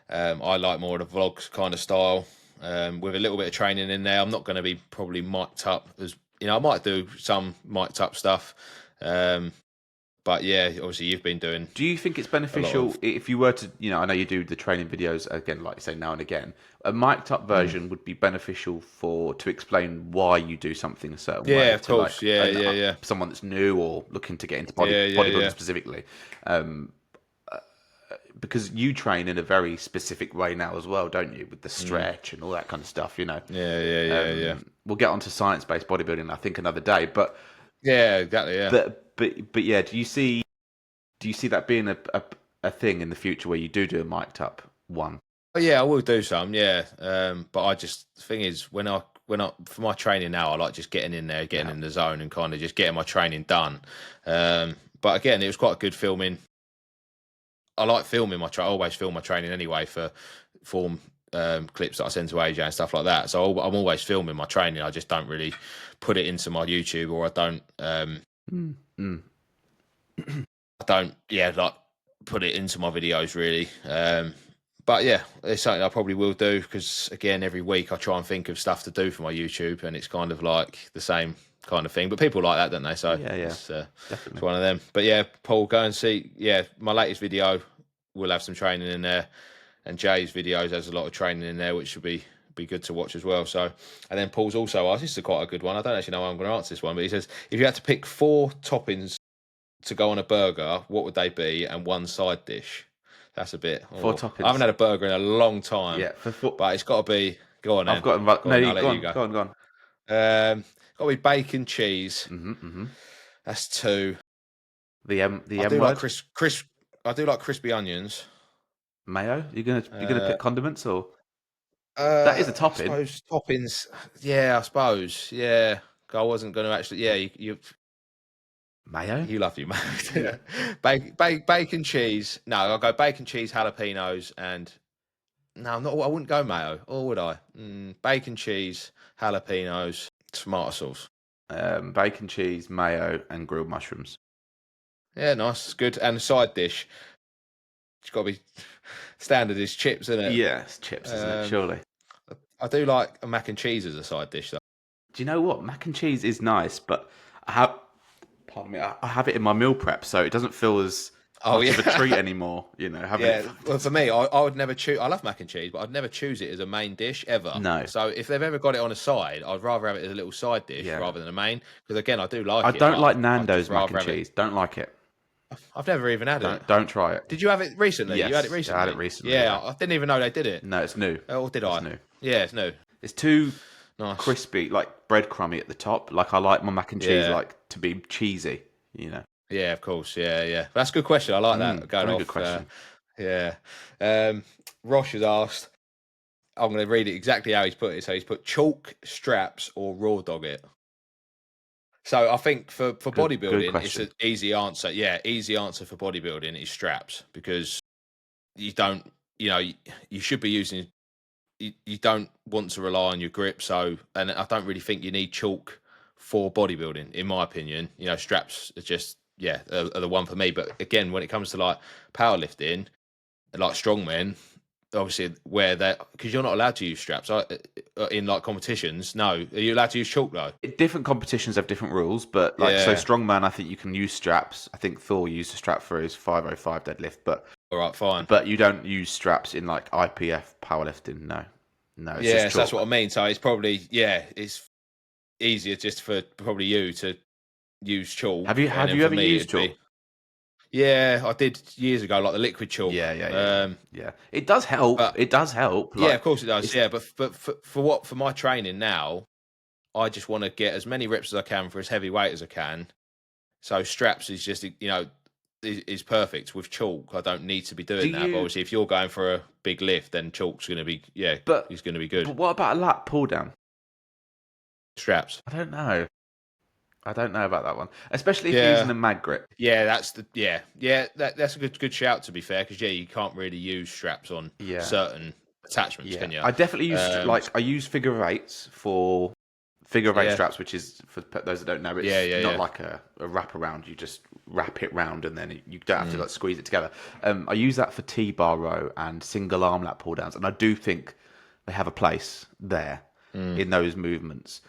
I like more of the vlogs kind of style, with a little bit of training in there. I'm not going to be probably mic'd up as I might do some mic'd up stuff, but yeah, obviously you've been doing Do you think it's a lot beneficial of. if you were to, I know you do the training videos again, like you say, now and again. A mic'd up version would be beneficial to explain why you do something a certain Yeah, way of to like course. Yeah. someone that's new or looking to get into bodybuilding Yeah. specifically. Um, because you train in a very specific way now as well, don't you? With the stretch and all that kind of stuff. Yeah. We'll get onto science-based bodybuilding, I think, another day. But Yeah, exactly. Yeah. but yeah, do you see that being a thing in the future where you do a mic'd up one? Oh, yeah, I will do some. Yeah. But the thing is, when I for my training now, I like just getting in there, getting in the zone, and kind of just getting my training done. But again, it was quite good filming. I like filming I always film my training anyway for form clips that I send to AJ and stuff like that. So I'm always filming my training. I just don't really put it into my YouTube, or I don't. I don't. Yeah, like put it into my videos really. But yeah, it's something I probably will do because, again, every week I try and think of stuff to do for my YouTube, and it's kind of like the same kind of thing. But people like that, don't they? So Yeah, it's definitely. one of them. But yeah, Paul, go and see. Yeah, my latest video will have some training in there, and Jay's videos has a lot of training in there, which should be good to watch as well. So, and then Paul's also asked, this is quite a good one. I don't actually know how I'm going to answer this one, but he says, if you had to pick 4 toppings to go on a burger, what would they be, and 1 side dish? That's a bit. 4 I haven't toppings. had a burger in a long time. Yeah, for 4. But it's got to be. Go on, I've then. got them. Go No, on, I'll let go you on, go. go on, go on. Got to be bacon cheese. Mm-hmm. That's 2. The M I do word. like I do like crispy onions. Mayo. You're gonna pick condiments, or that is a I topping. suppose toppings. Yeah, I suppose. Yeah, I wasn't going to actually. Yeah, Mayo. you love your mayo. Bacon cheese. No, I'll go bacon cheese, jalapenos, and no, not. I wouldn't go mayo, or would I? Bacon cheese, jalapenos, tomato sauce. Bacon, cheese, mayo, and grilled mushrooms. Yeah, nice, good. And a side dish. It's got to be standard is chips, isn't it? Yeah, it's chips, isn't it? Surely. I do like a mac and cheese as a side dish, though. Do you know what? Mac and cheese is nice, but pardon me, I have it in my meal prep, so it doesn't feel as much of a treat anymore. You know, having it. Well, for me, I would never choose. I love mac and cheese, but I'd never choose it as a main dish ever. No. So if they've ever got it on a side, I'd rather have it as a little side dish rather than a main. Because again, I do like it. I don't like Nando's mac and cheese. Don't like it. I've never even had it. Don't try it. Did you have it recently? Yes, You had it recently? I had it recently. Yeah, I didn't even know they did it. No, it's new. Or did I? It's new. Yeah, it's new. It's too Nice. crispy, like breadcrummy at the top. Like I like my mac and cheese like to be cheesy, you know. Yeah, of course. Yeah. That's a good question. I like that. Going very off. good question. Rosh has asked. I'm going to read it exactly how he's put it. So he's put chalk, straps, or raw dog it. So I think for bodybuilding, it's an easy answer. Yeah, easy answer for bodybuilding is straps, because you don't, you should be using. You don't want to rely on your grip. So, and I don't really think you need chalk for bodybuilding, in my opinion. Straps are just are the one for me. But again, when it comes to like powerlifting, like strongmen, obviously where that, because you're not allowed to use straps in like competitions. No, are you allowed to use chalk though? Different competitions have different rules, but so strongman, I think you can use straps. I think Thor used a strap for his 505 deadlift, but all right, fine. But you don't use straps in like IPF powerlifting. No. It's just chalk. So that's what I mean. So it's probably it's easier just for probably you to use chalk. Have you ever used chalk? Yeah, I did years ago, like the liquid chalk. Yeah. It does help. It does help. Yeah, of course it does. Yeah, but for my training now, I just want to get as many reps as I can for as heavy weight as I can. So straps is just is perfect. With chalk, I don't need to be doing that. But obviously, if you're going for a big lift, then chalk's going to be it's going to be good. But what about a lat pull down? Straps. I don't know about that one, especially if you're using a mag grip. Yeah, that's that's a good shout, to be fair, because you can't really use straps on certain attachments, can you? I definitely use I use figure of eights for figure of eight straps, which is, for those that don't know, it's not like a wrap around. You just wrap it round and then you don't have to like squeeze it together. I use that for T-bar row and single arm lat pull downs, and I do think they have a place there in those movements.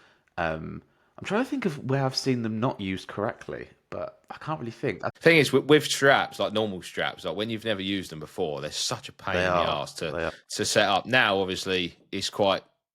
I'm trying to think of where I've seen them not used correctly, but I can't really think. The thing is, with straps, like normal straps, like when you've never used them before, they're such a pain in the arse to set up. Now, obviously, it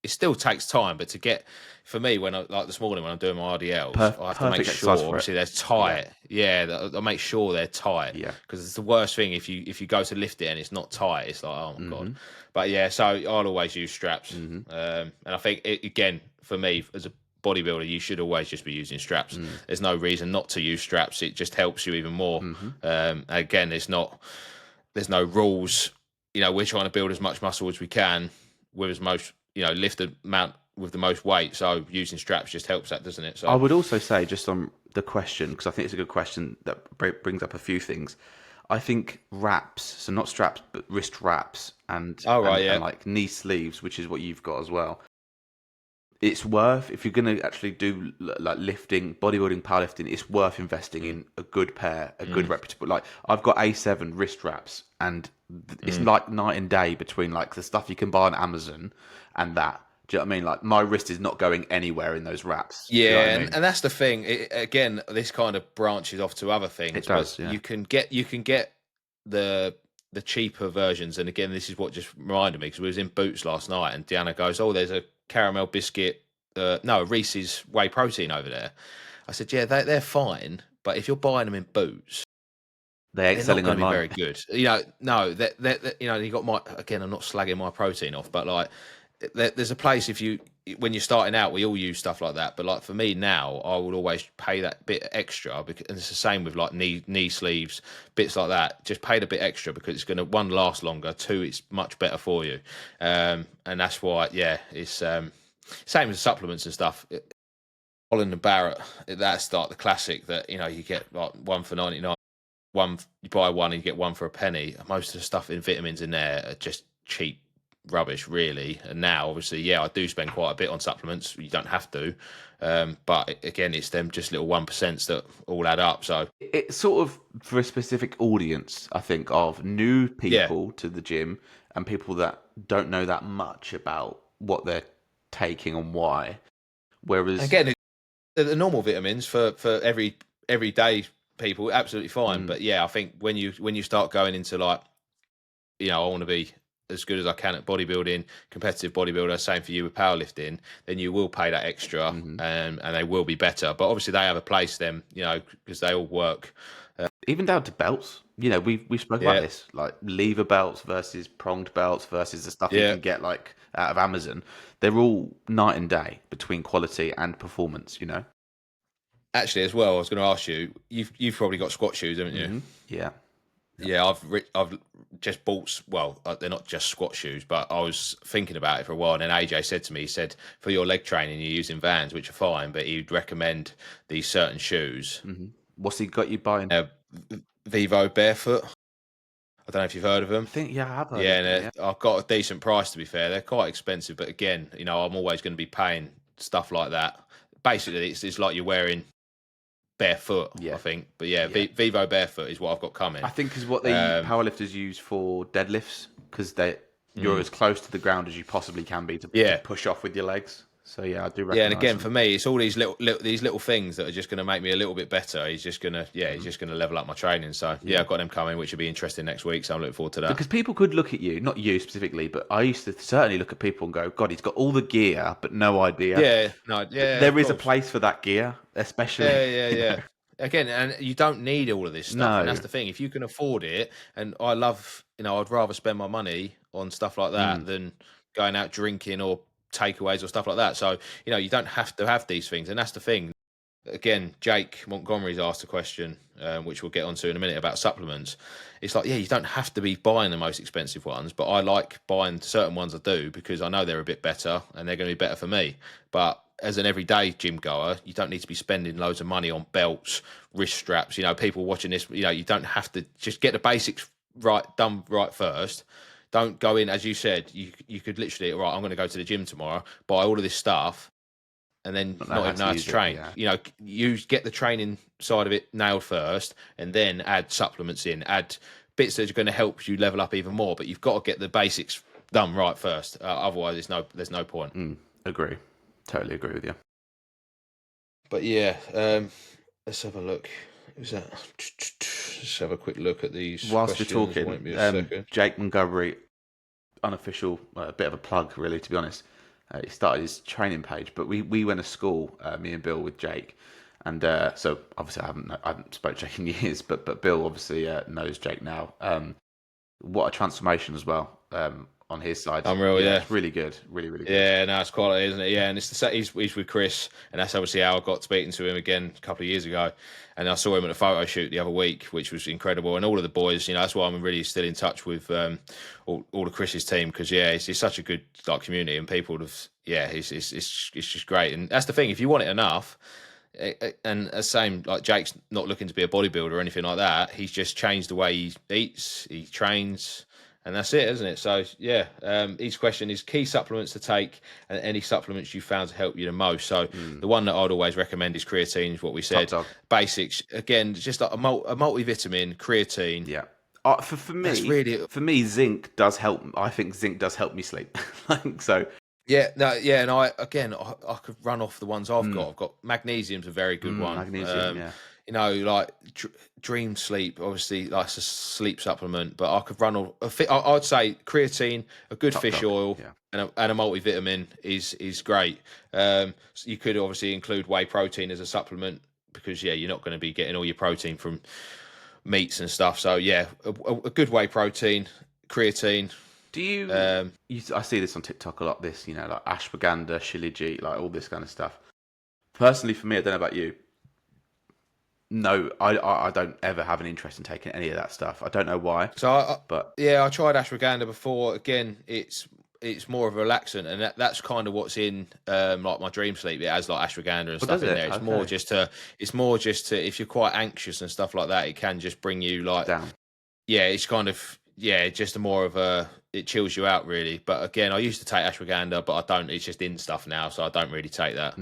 still takes time, but to get, for me, when like this morning when I'm doing my RDLs, I have to make sure obviously they're tight. I make sure they're tight. Yeah, because it's the worst thing if you go to lift it and it's not tight. It's like, oh my god. But so I'll always use straps, and I think again, for me as a bodybuilder, you should always just be using straps. There's no reason not to use straps. It just helps you even more. Again, there's no rules. We're trying to build as much muscle as we can with as most, lift the amount with the most weight. So using straps just helps that, doesn't it? So I would also say, just on the question, because I think it's a good question that brings up a few things. I think wraps, so not straps, but wrist wraps and like knee sleeves, which is what you've got as well. it's worth, if you're going to actually do like lifting, bodybuilding, powerlifting, it's worth investing in a good pair, a good reputable. Like I've got A7 wrist wraps, and it's like night and day between like the stuff you can buy on Amazon and that. Do you know what I mean? Like my wrist is not going anywhere in those wraps. Do you know what Yeah, I mean? and that's the thing. Again, this kind of branches off to other It things, but does, yeah. you can get the cheaper versions. And again, this is what just reminded me because we was in Boots last night, and Deanna goes, "Oh, there's a caramel biscuit, no Reese's whey protein over there." I said, "Yeah, they're fine, but if you're buying them in Boots, They ain't they're not selling going to be online. very good. You know, no, that you know, you got my again. I'm not slagging my protein off, but like, there's a place if you when you're starting out, we all use stuff like that. But like for me now, I would always pay that bit extra because, and it's the same with like knee sleeves, bits like that. Just pay the bit extra because it's going to one last longer, two it's much better for you, and that's why it's same with supplements and stuff. Holland and Barrett, that's like the classic that you get like one for 99. One you buy one and you get one for a penny. Most of the stuff in vitamins in there are just cheap rubbish, really. And now, obviously, I do spend quite a bit on supplements. You don't have to, but again, it's them just little 1% that all add up. So It's sort of for a specific audience, I think, of new yeah, people to the gym and people that don't know that much about what they're taking and why. Whereas, again, the normal vitamins for everyday people, absolutely fine. But yeah, I think when you start going into like, I want to be as good as I can at bodybuilding, competitive bodybuilder, same for you with powerlifting, then you will pay that extra, and they will be better. But obviously they have a place then, because they all work. even down to belts, we spoke about Yeah, this, like lever belts versus pronged belts versus the stuff you yeah. can get like out of Amazon. They're all night and day between quality and performance. Actually, as well, I was going to ask you. You've probably got squat shoes, haven't you? Yeah. Yeah, I've just bought. Well, they're not just squat shoes, but I was thinking about it for a while. And then AJ said to me, he said, for your leg training, you're using Vans, which are fine, but he'd recommend these certain shoes. What's he got you buying? Uh, Vivo Barefoot. I don't know if you've heard of them. I think, yeah, I have heard Yeah, of and them, yeah. I've got a decent price to be fair. They're quite expensive, but again, I'm always going to be paying stuff like that. Basically, it's like you're wearing barefoot, I Yeah. think. But yeah, Yeah. Vivo Barefoot is what I've got coming. I think is what the Um, powerlifters use for deadlifts because you're mm, as close to the ground as you possibly can be to yeah. push off with your legs. So yeah, I do Yeah, and recognise again, them. for me, it's all these little things that are just going to make me a little bit better. He's just gonna level up my training. So yeah, Yeah. I've got him coming, which will be interesting next week. So I'm looking forward to that. Because people could look at you, not you specifically, but I used to certainly look at people and go, God, he's got all the gear, but no idea. Yeah, no, yeah, of There is a course. place for that gear, especially. Yeah. Again, and you don't need all of this stuff, and that's No. the thing. If you can afford it, and I love, I'd rather spend my money on stuff like that than going out drinking or takeaways or stuff like that. So you don't have to have these things, and that's the thing. Again, Jake Montgomery's asked a question, which we'll get onto in a minute about supplements. It's like, yeah, you don't have to be buying the most expensive ones, but I like buying certain ones I do because I know they're a bit better and they're going to be better for me. But as an everyday gym goer, you don't need to be spending loads of money on belts, wrist straps. People watching this, you don't have to just get the basics done right first. Don't go in, as you said, you could literally, right, I'm going to go to the gym tomorrow, buy all of this stuff, and then Not know not how even know to how to use it, train. yeah. You get the training side of it nailed first, and then add supplements in, add bits that are going to help you level up even more. But you've got to get the basics done right first. Otherwise, there's no point. Agree. Totally agree with you. But yeah, let's have a look. Is that? Let's have a quick look at these Whilst we're questions. talking, Won't be a second. Jake Montgomery, unofficial, a bit of a plug, really, to be honest. He started his training page, but we went to school, me and Bill, with Jake, and so obviously I haven't spoke to Jake in years, but Bill obviously knows Jake now. What a transformation as well on his side. Unreal, yeah. It's really good, really really good. Yeah, no, it's quality, isn't it? Yeah, and he's with Chris, and that's obviously how I got speaking to him again a couple of years ago. And I saw him at a photo shoot the other week, which was incredible. And all of the boys, that's why I'm really still in touch with all of Chris's team because it's such a good community and people it's just great. And that's the thing. If you want it enough, and the same like Jake's not looking to be a bodybuilder or anything like that. He's just changed the way he eats, he trains. And that's it, isn't it? So, yeah, each question is key supplements to take and any supplements you found to help you the most. So, the one that I'd always recommend is creatine, is what we Top said. dog. Basics, again, just like a multivitamin, creatine. Yeah. For That's me, really... zinc does help. I think zinc does help me sleep. So. Yeah, no, yeah, and I could run off the ones I've got. I've got magnesium's a very good one. Magnesium, yeah. You know, like Dream Sleep, obviously, like it's a sleep supplement. But I could run all. I'd say creatine, a good Top fish dog, oil, yeah. and a multivitamin is great. So you could obviously include whey protein as a supplement because you're not going to be getting all your protein from meats and stuff. So yeah, a good whey protein, creatine. Do you, I see this on TikTok a lot, this, like ashwagandha, shilajit, like all this kind of stuff. Personally, for me, I don't know about you. No, I don't ever have an interest in taking any of that stuff. I don't know why. So, I tried ashwagandha before. Again, it's more of a relaxant, and that's kind of what's in like my Dream Sleep. It has like ashwagandha and stuff in there. It's more just to if you're quite anxious and stuff like that, it can just bring you like down. Yeah, it's kind of just more of a it chills you out really. But again, I used to take ashwagandha, but I don't. It's just in stuff now, so I don't really take that.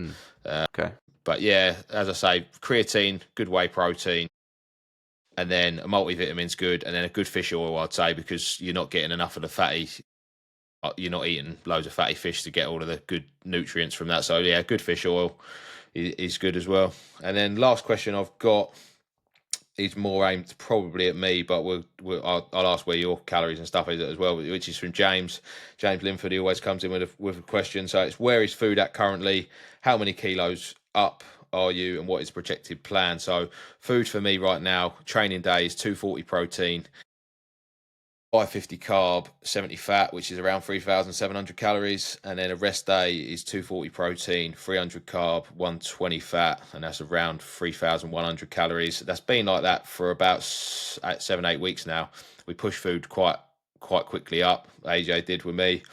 Okay. But yeah, as I say, creatine, good whey protein, and then a multivitamin's good, and then a good fish oil, I'd say, because you're not getting enough of the fatty. You're not eating loads of fatty fish to get all of the good nutrients from that. So yeah, good fish oil is good as well. And then last question I've got is more aimed probably at me, but I'll ask where your calories and stuff is as well, which is from James Linford. He always comes in with a question. So it's where is food at currently? How many kilos up are you, and what is the projected plan? So food for me right now, training day is 240 protein, 550 carb, 70 fat, which is around 3,700 calories. And then a rest day is 240 protein, 300 carb, 120 fat, and that's around 3,100 calories. That's been like that for about 7-8 weeks now. We push food quite quickly up. AJ did with me.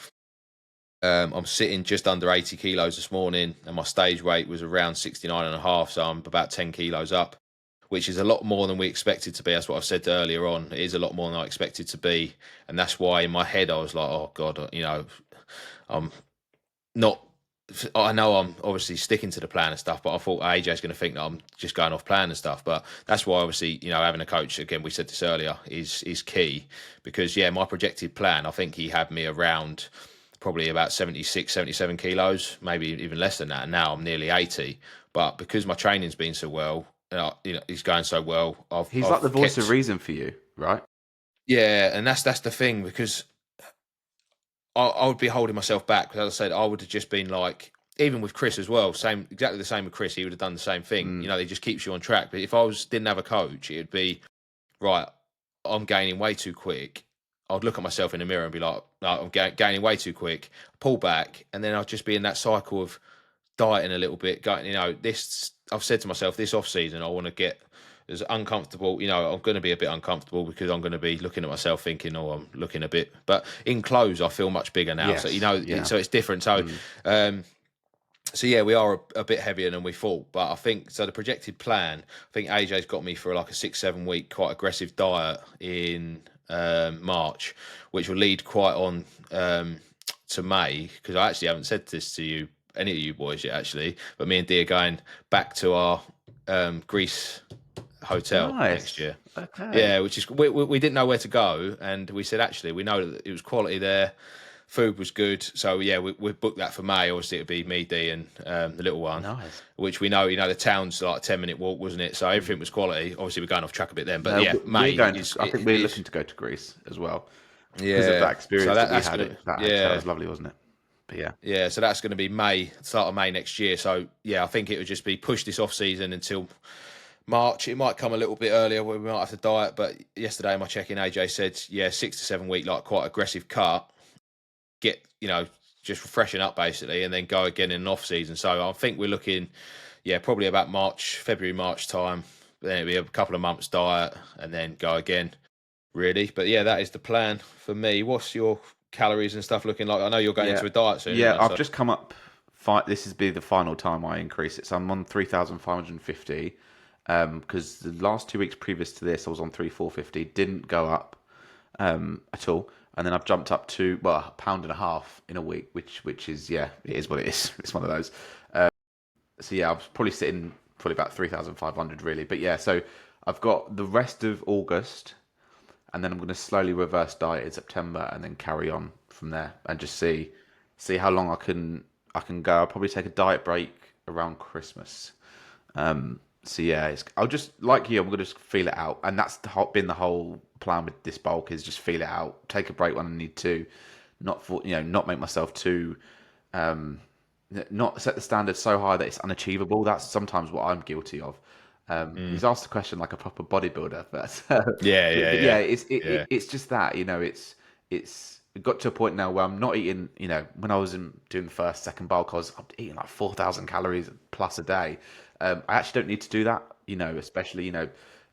I'm sitting just under 80 kilos this morning, and my stage weight was around 69.5, so I'm about 10 kilos up, which is a lot more than we expected to be. That's what I've said earlier on. It is a lot more than I expected to be. And that's why in my head, I was like, oh God, I'm not, I know I'm obviously sticking to the plan and stuff, but I thought AJ's going to think that I'm just going off plan and stuff. But that's why obviously, having a coach, again, we said this earlier, is key because my projected plan, I think he had me around probably about 76, 77 kilos, maybe even less than that. And now I'm nearly 80. But because my training's been so well, he's going so well. He's I've like the voice of reason for you, right? Yeah, and that's the thing because I would be holding myself back. Because as I said, I would have just been like, even with Chris as well, exactly the same with Chris. He would have done the same thing. It just keeps you on track. But if I didn't have a coach, it'd be right. I'm gaining way too quick. I'd look at myself in the mirror and be like, no, I'm gaining way too quick. Pull back, and then I'd just be in that cycle of dieting a little bit. Going, this. I've said to myself, this off season, I want to get as uncomfortable. I'm going to be a bit uncomfortable because I'm going to be looking at myself thinking, oh, I'm looking a bit. But in clothes, I feel much bigger now. Yes, So so it's different. So, so yeah, we are a bit heavier than we thought. But I think so. The projected plan, I think AJ's got me for like a 6-7 week quite aggressive diet in March, which will lead quite on to May, because I actually haven't said this to any of you boys yet actually, but me and Dee are going back to our Greece hotel next year. Okay. Yeah, which is we didn't know where to go, and we said actually we know that it was quality there, food was good, so yeah, we booked that for May. Obviously it'd be me, Dee, and the little one. Nice. Which we know, the town's like a 10-minute walk, wasn't it? So everything was quality. Obviously we're going off track a bit then, but May. I think we're looking to go to Greece as well. Yeah, because of that experience that we had. That yeah, was lovely, wasn't it? But yeah. So that's going to be May, start of May next year. So yeah, I think it would just be push this off season until March. It might come a little bit earlier where we might have to diet. But yesterday in my check-in, AJ said, 6 to 7 week, like quite aggressive cut. Get just freshen up basically, and then go again in an off season. So I think we're looking, probably about February, March time. Then it'll be a couple of months diet, and then go again. Really, but that is the plan for me. What's your calories and stuff looking like? I know you're going into a diet soon. I've just come up. This is be the final time I increase it, so I'm on 3,550. Because the last 2 weeks previous to this, I was on 3,450. Didn't go up at all. and then I've jumped up to a pound and a half in a week, which is it is what it is. It's one of those. So yeah, I was probably sitting probably about 3,500 really, but yeah. So I've got the rest of August, and then I'm going to slowly reverse diet in September, and then carry on from there, and just see how long I can go. I'll probably take a diet break around Christmas. So yeah, I'll just like you. I'm gonna just feel it out, and that's been the whole plan with this bulk is just feel it out. Take a break when I need to, not make myself too, not set the standard so high that it's unachievable. That's sometimes what I'm guilty of. He's asked the question like a proper bodybuilder, but but yeah, it's just that it's got to a point now where I'm not eating. When I was doing the first second bulk, I'm eating like 4,000 calories plus a day. I actually don't need to do that. Especially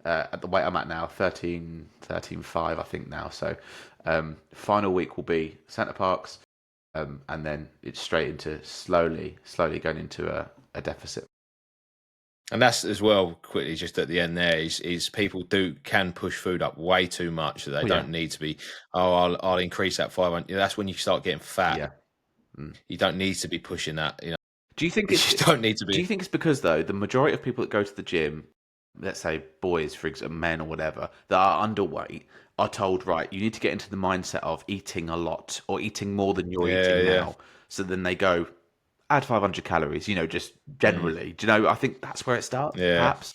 at the weight I'm at now, 13.5 I think now. So final week will be Centre Parks, and then it's straight into slowly going into a deficit. And that's as well, quickly, just at the end there, is people can push food up way too much. So they don't need to be, I'll increase that 500. That's when you start getting fat. Yeah. You don't need to be pushing that. Do you think you don't need to be? Do you think it's because, though, the majority of people that go to the gym, let's say boys, for example, men or whatever, that are underweight, are told, right, you need to get into the mindset of eating a lot or eating more than you're eating now. So then they go, add 500 calories, just generally. Do you know, I think that's where it starts, perhaps.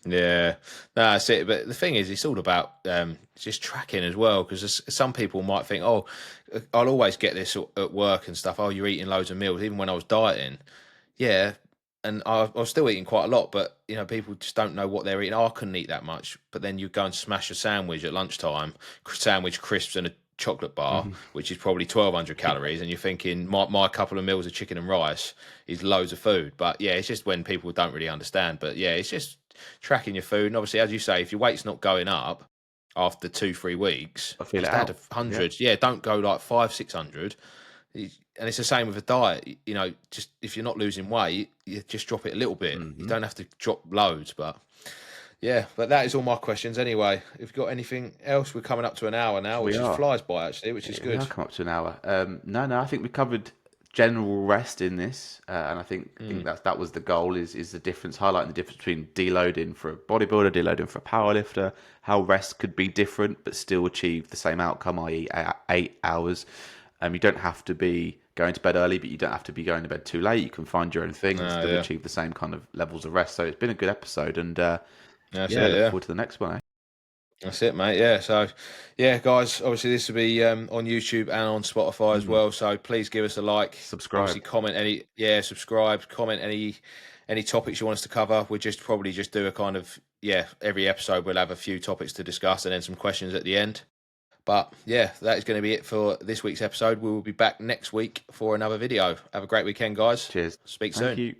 Yeah, no, that's it. But the thing is, it's all about just tracking as well, because some people might think, oh, I'll always get this at work and stuff. Oh, you're eating loads of meals. Even when I was dieting, yeah, and I was still eating quite a lot, but people just don't know what they're eating. Oh, I couldn't eat that much, but then you go and smash a sandwich at lunchtime, sandwich, crisps, and a chocolate bar, which is probably 1,200 calories, and you're thinking my couple of meals of chicken and rice is loads of food. But yeah, it's just when people don't really understand. But yeah, it's just tracking your food, and obviously, as you say, if your weight's not going up after 2-3 weeks, I feel just it add out. 100. Yeah, don't go like 500-600. And it's the same with a diet. Just if you're not losing weight, you just drop it a little bit. You don't have to drop loads, but yeah. But that is all my questions anyway. If you've got anything else, we're coming up to an hour now, which is flies by actually, which is good. We are come up to an hour. No, I think we covered general rest in this, and I think that was the goal. Is the difference, highlighting the difference between deloading for a bodybuilder, deloading for a powerlifter, how rest could be different but still achieve the same outcome, i.e., 8 hours. You don't have to be going to bed early, but you don't have to be going to bed too late. You can find your own thing and still achieve the same kind of levels of rest. So it's been a good episode, and look forward to the next one. That's it, mate. Yeah. So, yeah, guys. Obviously, this will be on YouTube and on Spotify as well. So please give us a like, subscribe, obviously comment subscribe, comment any topics you want us to cover. We'll probably just do a kind of every episode we'll have a few topics to discuss and then some questions at the end. But yeah, that is going to be it for this week's episode. We will be back next week for another video. Have a great weekend, guys. Cheers. Speak soon. Thank you.